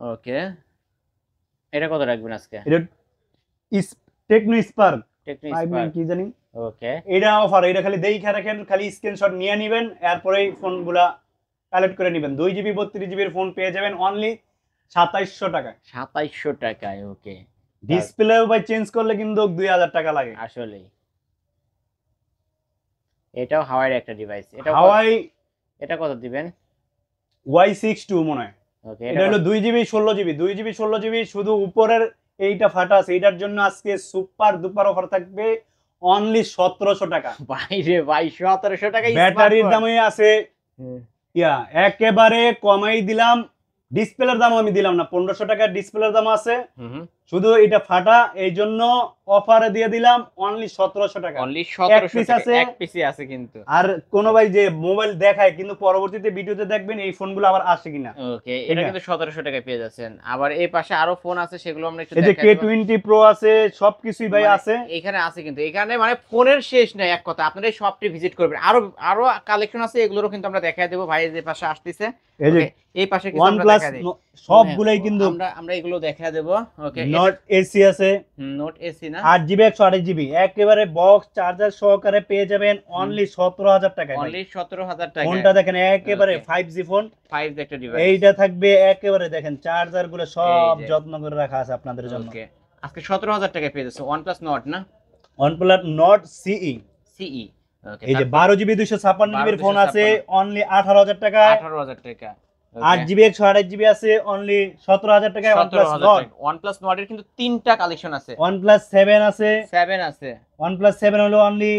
ওকে, এটা কত রাখবেন আজকে? এটা টেকনো স্পার্ক টেকনো 5 স্পার্ক, কি জানি, ওকে। এটা অফার, এটা খালি দেখে রাখেন, খালি স্ক্রিনশট নিয়ে নেবেন, এরপরেই ফোনগুলা কালেক্ট করে নেবেন। 2 জিবি 32 জিবির ফোন পেয়ে যাবেন অনলি 2700 টাকায়। 2700 টাকায়, ওকে। ডিসপ্লেও ভাই চেঞ্জ করলে কিন্তু 2000 টাকা লাগে আসলেই। এটাও হাওয়াইয়ের একটা ডিভাইস। হাওয়াই, এটা কত দিবেন? Y62 মনে হয়। ওকে, এটা হলো 2 জিবি 16 জিবি 2 জিবি 16 জিবি, শুধু উপরের এইটা ফাটা আছে, এটার জন্য আজকে সুপার দুপার অফার থাকবে অনলি 1700 টাকা। বাইরে ভাই 1700 টাকা। ব্যাটারির দামই আছে ইয়া একেবারে কমাই দিলাম, ডিসপ্লের দাম আমি দিলাম না, 1500 টাকার ডিসপ্লের দাম আছে, শুধু এটা ফাটা, এই জন্য অফারে দিয়ে দিলাম অনলি 1700 টাকা। অনলি 1700 টাকা, আছে, এক পিসি আছে কিন্তু। আর কোন ভাই যে মোবাইল দেখায় কিন্তু পরবর্তীতে ভিডিওতে দেখবেন এই ফোনগুলো আবার আসে কিনা। ওকে, এটা কিন্তু 1700 টাকায় পেয়ে যাচ্ছেন। আবার এই পাশে আরো ফোন আছে, সেগুলো আমরা একটু এই যে দেখাই দেব। K20 Pro আছে, সবকিছুই ভাই আছে এখানে আছে, কিন্তু এখানে মানে ফোনের শেষ নাই এক কথা। আপনারা এই শপটি ভিজিট করবেন, আরো আরো কালেকশন আছে, এগুলোরও কিন্তু আমরা দেখাই দেব। ভাই যে পাশে আসতেছে, এই যে এই পাশে কিছু আমরা OnePlus দেখাই দেব, সবগুলাই কিন্তু আমরা এগুলো দেখাই দেব। ওকে, নোট এসি আছে, নোট এসি না, 8 জিবি 128 জিবি একেবারে বক্স চার্জার সহকারে পেয়ে যাবেন অনলি 17000 টাকায়। অনলি 17000 টাকা। ফোনটা দেখেন একেবারে 5G ফোন, 5 একটা ডিভাইস। এইটা থাকবে একেবারে দেখেন চার্জার গুলো সব যত্ন করে রাখা আছে আপনাদের জন্য। ওকে, আজকে 17000 টাকায় পেয়ে যাচ্ছে OnePlus Nord না, OnePlus Nord CE। ওকে, এই যে 12 জিবি 256 জিবির ফোন আছে অনলি 18000 টাকা। 18000 টাকা। 8 জিবি 128 জিবি আছে অনলি 17000 টাকায়। OnePlus Nord এর কিন্তু তিনটা কালেকশন আছে। OnePlus 7 আছে, 7 আছে। OnePlus 7 হলো অনলি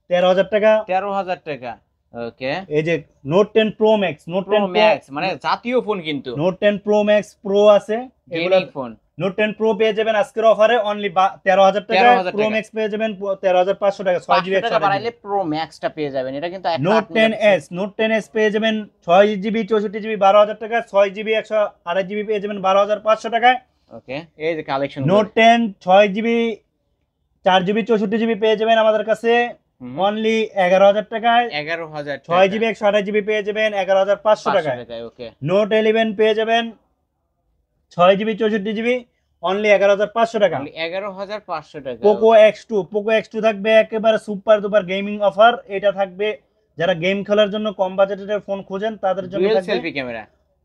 13000 টাকা। 13000 টাকা, ওকে। এই যে Note 10 Pro Max, Note 10 Pro Max মানে জাতীয় ফোন কিন্তু। Note 10 Pro Max Pro আছে, এগুলো গেমিং ফোন। Note 10 Pro পেয়ে যাবেন আজকের অফারে অনলি 13000 টাকা। Pro Max পেয়ে যাবেন 13500 টাকা। 6 জিবি 100 টাকা বাড়াইলে Pro Max টা পেয়ে যাবেন, এটা কিন্তু Note 10s, Note 10s পেয়ে যাবেন 6 জিবি 64 জিবি 12000 টাকা। 6 জিবি 128 জিবি পেয়ে যাবেন 12500 টাকায়। ওকে, এই যে collection. Note 10 6 GB 4 GB 64 GB পেয়ে যাবেন আমাদের কাছে অনলি 11000 টাকায়। 11000 টাকা। 6 জিবি 128 জিবি পেয়ে যাবেন 11500 টাকায়। ওকে, Note 11 পেয়ে যাবেন 6 জিবি 64 জিবি অনলি 11500 টাকা। 11500 টাকা। Poco X2 থাকবে একেবারে সুপার দুপার গেমিং অফার, এটা থাকবে যারা গেম খেলার জন্য কম বাজেটের ফোন খোঁজেন তাদের জন্য ডুয়াল থাকবে সেলফি ক্যামেরা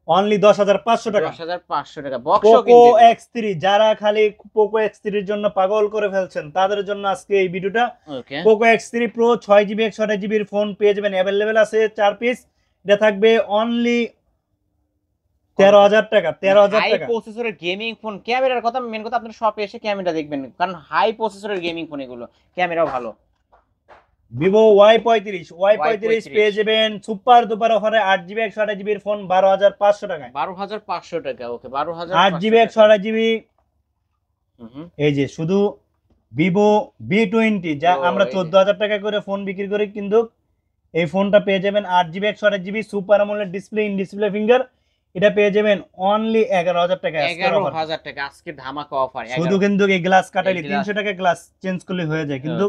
অনলি 10500 টাকা। 10500 টাকা। বক্স Poco কিন্তু X3, যারা খালি Poco X3 এর জন্য পাগল করে ফেলছেন তাদের জন্য আজকে এই ভিডিওটা। ওকে, Poco X3 Pro 6 জিবি 128 জিবির ফোন পেয়ে যাবেন, अवेलेबल আছে 4 পিস, এটা থাকবে অনলি 13000 টাকা। 13000 হাই টাকা প্রসেসরের গেমিং ফোন, ক্যামেরার কথা মেন কথা, আপনারা শপে এসে ক্যামেরা দেখবেন, কারণ হাই প্রসেসরের গেমিং ফোন এগুলো, ক্যামেরাও ভালো। Vivo Y35 পেয়ে যাবেন সুপার দুপার অফারে 8 জিবি 128 জিবির ফোন 12500 টাকায়। 12500 টাকা, ওকে। 12500 8 জিবি 128 জিবি, এই যে শুধু Vivo V20 যা আমরা 14000 টাকা করে ফোন বিক্রি করি, কিন্তু এই ফোনটা পেয়ে যাবেন 8 GB 128 GB super AMOLED display, in display finger, এটা পেয়ে যাবেন অনলি 11000 টাকা। 11000 টাকা আজকে ধামাকা অফার। শুধু কিন্তু এই গ্লাস কাটাইলে 300 টাকা গ্লাস চেঞ্জ করলে হয়ে যায়, কিন্তু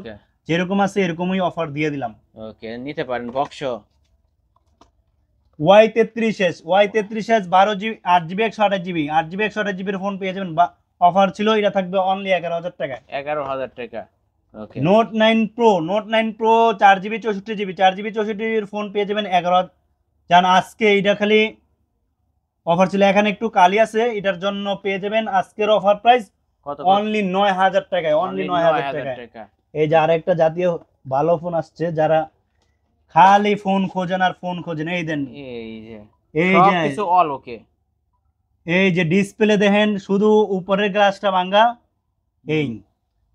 যেরকম আছে এরকমই অফার দিয়ে দিলাম। ওকে, নিতে পারেন box. Y33s 12 GB 8 GB 128 GB 8 GB 128 জিবির ফোন পেয়ে যাবেন, অফার ছিল, এটা থাকবে অনলি 11000 টাকা। 11000 টাকা, okay. Note 9 Pro 4 GB 64 GB 4 GB 64 জিবির ফোন পেয়ে যাবেন 11000। জান আজকে এটা খালি অফার ছিল, এখানে একটু কালি আছে, এটার জন্য পেয়ে যাবেন আজকের অফার প্রাইস কত অনলি 9000 টাকায়, অনলি 9000 টাকায়। টাকা। এই যে আরেকটা জাতীয় ভালো ফোন আসছে, যারা খালি ফোন খোঁজেন আর ফোন খোঁজেন, এই দেন, এই যে এই সব যে কিছু অল ওকে। এই যে ডিসপ্লে দেখেন, শুধু উপরের গ্লাসটা ভাঙা, এই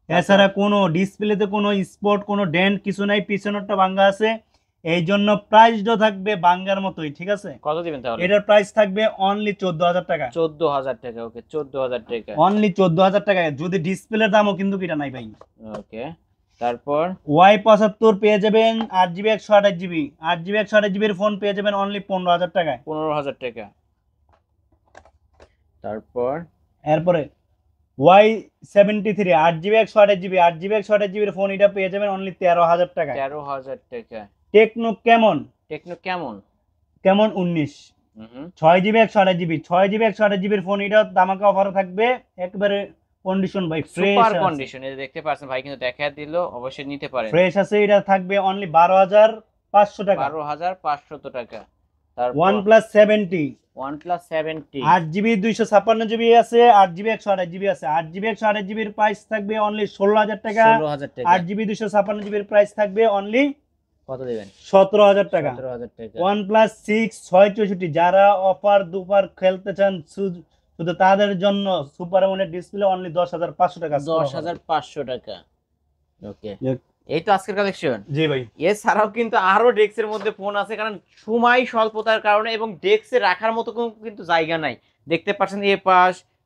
এছাড়া কোনো ডিসপ্লেতে কোনো স্পট কোনো ডেন্ট কিছু নাই, পিছনেরটা ভাঙা আছে। এই জন্য প্রাইসটা থাকবে ভাঙ্গার মতোই, ঠিক আছে? কত দিবেন তাহলে? এটার প্রাইস থাকবে অনলি 14000 টাকা। 14000 টাকা। ওকে 14000 টাকা, অনলি 14000 টাকায়। যদি ডিসপ্লের দামও কিন্তু কিটা নাই ভাই। ওকে তারপর Y75 পেয়ে যাবেন 8GB 128GB, 8GB 128GB এর ফোন পেয়ে যাবেন অনলি 15000 টাকায়। 15000 টাকা। তারপর এরপরে Y73 8GB 128GB, 8GB 128GB এর ফোন, এটা পেয়ে যাবেন অনলি 13000 টাকায়। 13000 টাকা। টেকনো কেমন, টেকনো কেমন কেমন 19 6GB 128GB, 6GB 128GB এর ফোন, এটা দামাকা অফারে থাকবে, একবারে কন্ডিশন ভাই ফ্রেশ সুপার আছে, কন্ডিশন। এই যে দেখতে পাচ্ছেন ভাই কিন্তু দেখায় দিল, অবশ্যই নিতে পারেন। ফ্রেশ আছে। এটা থাকবে অনলি 12500 টাকা। 12500 টাকা। তারপর OnePlus 70 OnePlus 70 8GB 256GB আছে, 8GB 128GB আছে। 8GB 128GB এর প্রাইস থাকবে অনলি 16000 টাকা। 16000 টাকা। 8GB 256GB এর প্রাইস থাকবে অনলি কত দিবেন? 17000 টাকা। 17000 টাকা। OnePlus 6 664, যারা অফার দুপার খেলতে চান শুধু তাদের জন্য সুপার অ্যামোলেড ডিসপ্লে অনলি 10500 টাকা। 10500 টাকা। ওকে এই তো আজকের কালেকশন। জি ভাই। এছাড়াও কিন্তু আরো ডেস্কের মধ্যে ফোন আছে, কারণ সময় স্বল্পতার কারণে এবং ডেস্কে রাখার মতো কিন্তু জায়গা নাই। দেখতে পাচ্ছেন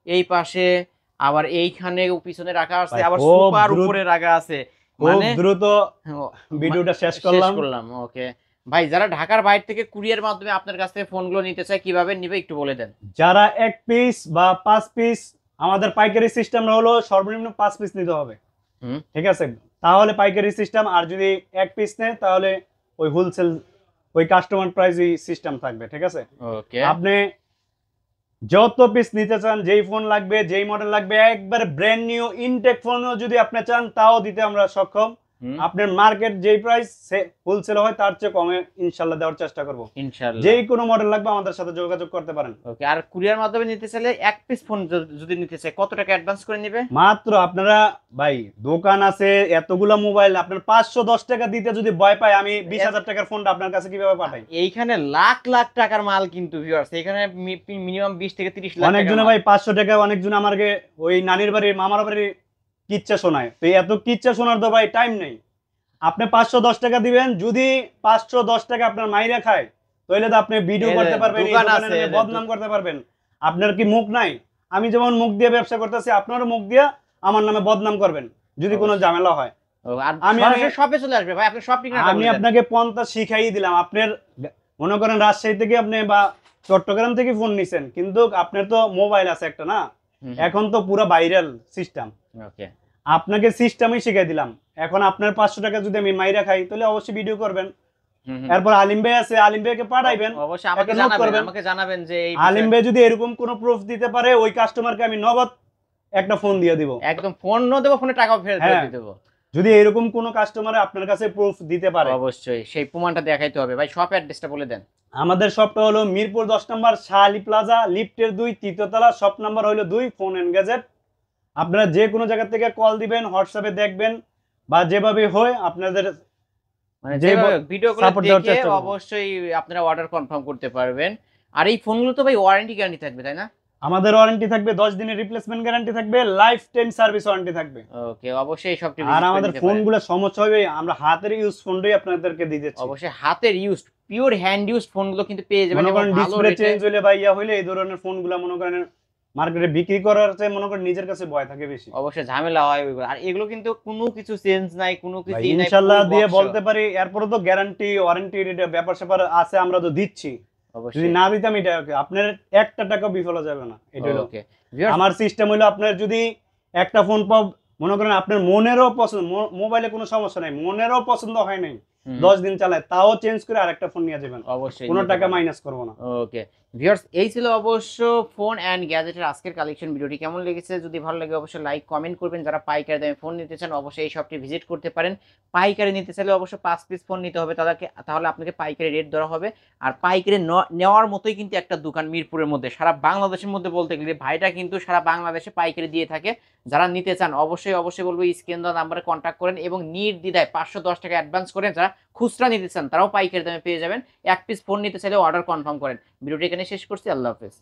এই পাশে, আবার এইখানে পিছনে রাখা আছে, আবার সুপার উপরে রাখা আছে। মানে দ্রুত ভিডিওটা শেষ করলাম। ওকে ভাই, যারা ঢাকার বাইরে থেকে কুরিয়ার মাধ্যমে আপনার কাছ থেকে ফোনগুলো নিতে চায় কিভাবে নিবে একটু বলে দেন। যারা 1 পিস বা 5 পিস, আমাদের পাইকারি সিস্টেম হলো সর্বনিম্ন 5 পিস নিতে হবে, ঠিক আছে? তাহলে পাইকারি সিস্টেম। আর যদি 1 পিস নেয় তাহলে ওই হোলসেল, ওই কাস্টমার প্রাইসই সিস্টেম থাকবে, ঠিক আছে? ওকে আপনি যত পিস নিতে চান, যেই ফোন লাগবে, যেই মডেল লাগবে, একবার ব্র্যান্ড নিউ ইনটেক ফোনও যদি আপনি চান তাও দিতে আমরা সক্ষম। আপনার মার্কেট যেই প্রাইস হোলসেল হয় তার চেয়ে কমে ইনশাআল্লাহ দেওয়ার চেষ্টা করব। ইনশাআল্লাহ যেই কোনো মডেল লাগবে আমাদের সাথে যোগাযোগ করতে পারেন। ওকে আর কুরিয়ার মাধ্যমে নিতে চাইলে 1 পিস ফোন যদি নিতে চায় কত টাকা অ্যাডভান্স করে নেবে? মাত্র আপনারা ভাই, দোকান আছে এতগুলা মোবাইল, আপনার 510 টাকা দিতে যদি ভয় পায়, আমি 20000 টাকার ফোনটা আপনার কাছে কিভাবে পাঠাই? এইখানে লাখ লাখ টাকার মাল কিন্তু ভিউয়ার্স, এখানে মিনিমাম 20 থেকে 30 লাখ টাকা। অনেকজনে ভাই 500 টাকা, অনেকজন আমাকে ওই নানির বাড়ির মামার বাড়ির কিচ্ছা শোনায়। তো এত কিচ্ছা শোনার তো ভাই টাইম নেই। আপনি 510 টাকা দিবেন, যদি 510 টাকা আপনার মাইরা খায় তাহলে তো আপনি ভিডিও করতে পারবেন, বদনাম করতে পারবেন। আপনার কি মুখ নাই? আমি যেমন মুখ দিয়ে ব্যবসা করতেছি, আপনারও মুখ দিয়ে আমার নামে বদনাম করবেন যদি কোনো ঝামেলা হয়। আমি শপে চলে আসবে ভাই, আপনি সব ঠিকানা আমি আপনাকে 50 শিখাই দিলাম। আপনার মনে করেন রাজশাহী থেকে আপনি বা চট্টগ্রাম থেকে ফোন নিছেন, কিন্তু আপনার তো মোবাইল আছে একটা না, এখন তো পুরো ভাইরাল সিস্টেম। ওকে আপনাকে সিস্টেমই শিখাই দিলাম। এখন আপনার 500 টাকা যদি আমি মাইরা খাই তাহলে অবশ্যই ভিডিও করবেন। এরপর আলিম ভাই আছে, আলিম ভাইকে পাঠাইবেন, অবশ্যই আমাকে জানাবেন যে এই আলিম ভাই যদি এরকম কোন প্রুফ দিতে পারে, ওই কাস্টমারকে আমি নগদ একটা ফোন দিয়ে দিব, একদম ফোন নো দেব, ফোনে টাকা ফেরত দিয়ে দেব। যদি এরকম কোন কাস্টমার আপনার কাছে প্রুফ দিতে পারে, অবশ্যই সেই প্রমাণটা দেখাইতে হবে। ভাই শপ অ্যাড্রেসটা বলে দেন। আমাদের শপটা হলো মিরপুর 10 নম্বর শাহালি প্লাজা, লিফটের 2 তৃতীয় তলা, শপ নাম্বার হলো 2, ফোন এন্ড গ্যাজেট। আপনারা যে কোনো জায়গা থেকে কল দিবেন, হোয়াটসঅ্যাপে দেখবেন, বা যেভাবে হয় আপনাদের মানে যে ভিডিওগুলো দেখে অবশ্যই আপনারা অর্ডার কনফার্ম করতে পারবেন। আর এই ফোনগুলো তো ভাই ওয়ারেন্টি গ্যারান্টি থাকবে তাই না? আমাদের ওয়ারেন্টি থাকবে 10 দিনের রিপ্লেসমেন্ট গ্যারান্টি থাকবে, লাইফ টাইম সার্ভিস ওয়ারেন্টি থাকবে। ওকে অবশ্যই সব টিভি। আর আমাদের ফোনগুলো সমস্যা হবে, আমরা হাতের ইউজ ফোনটাই আপনাদেরকে দিতেছি। অবশ্যই হাতের ইউজ, পিওর হ্যান্ড ইউজ ফোনগুলো কিন্তু পেয়ে যাবেন। এবং ডিসপ্লে চেঞ্জ হলে বা ইয়া হইলে এই ধরনের ফোনগুলো মনে করেন মার্কেটে বিক্রি করার চেয়ে মনে করেন নিজের কাছে ভয় থাকে বেশি। অবশ্যই ঝামেলা হয় ওইগুলো। আর এগুলো কিন্তু কোনো কিছু চেঞ্জ নাই, কোনো কিছু নাই, ইনশাআল্লাহ দিয়ে বলতে পারি। এরপরে তো গ্যারান্টি ওয়ারেন্টি ব্যাপার স্যাপার আছে, আমরা তো দিচ্ছি। যদি না দিতাম এটা আপনার একটা টাকা বিফল যাবে না। এটা হলো আমার সিস্টেম। হলো আপনার যদি একটা ফোন পাও, মনে করেন আপনার মনেরও পছন্দ, মোবাইলে কোনো সমস্যা নাই, মনেরও পছন্দ হয় নাই, 10 দিন চালায়, তাও চেঞ্জ করে আরেকটা ফোন নিয়ে যাবেন, অবশ্যই কোনো টাকা মাইনাস করব না। ওকে ভিউয়ার্স, এই ছিল অবশ্য ফোন অ্যান্ড গ্যাজেটের আজকের কালেকশন। ভিডিওটি কেমন লেগেছে যদি ভালো লাগে অবশ্যই লাইক কমেন্ট করবেন। যারা পাইকারি দামে ফোন নিতে চান অবশ্যই এই শপটি ভিজিট করতে পারেন। পাইকারি নিতে চাইলে অবশ্য 5 পিস ফোন নিতে হবে, তাহলে আপনাকে পাইকারি রেট ধরা হবে। আর পাইকারি নেওয়ার মতোই কিন্তু একটা দোকান মিরপুরের মধ্যে, সারা বাংলাদেশের মধ্যে বলতে গেলে ভাইটা কিন্তু সারা বাংলাদেশে পাইকারি দিয়ে থাকে। যারা নিতে চান অবশ্যই বলবো স্ক্রিন দেওয়া নাম্বারে কন্ট্যাক্ট করেন এবং নির্দ্বিধায় 510 টাকা অ্যাডভান্স করেন। যারা খুচরা নিতে চান তারাও পাইকারি দামে পেয়ে যাবেন। এক পিস ফোন নিতে চাইলে অর্ডার কনফার্ম করেন। ভিডিওটি এখানে শেষ করছি। আল্লাহ হাফেজ।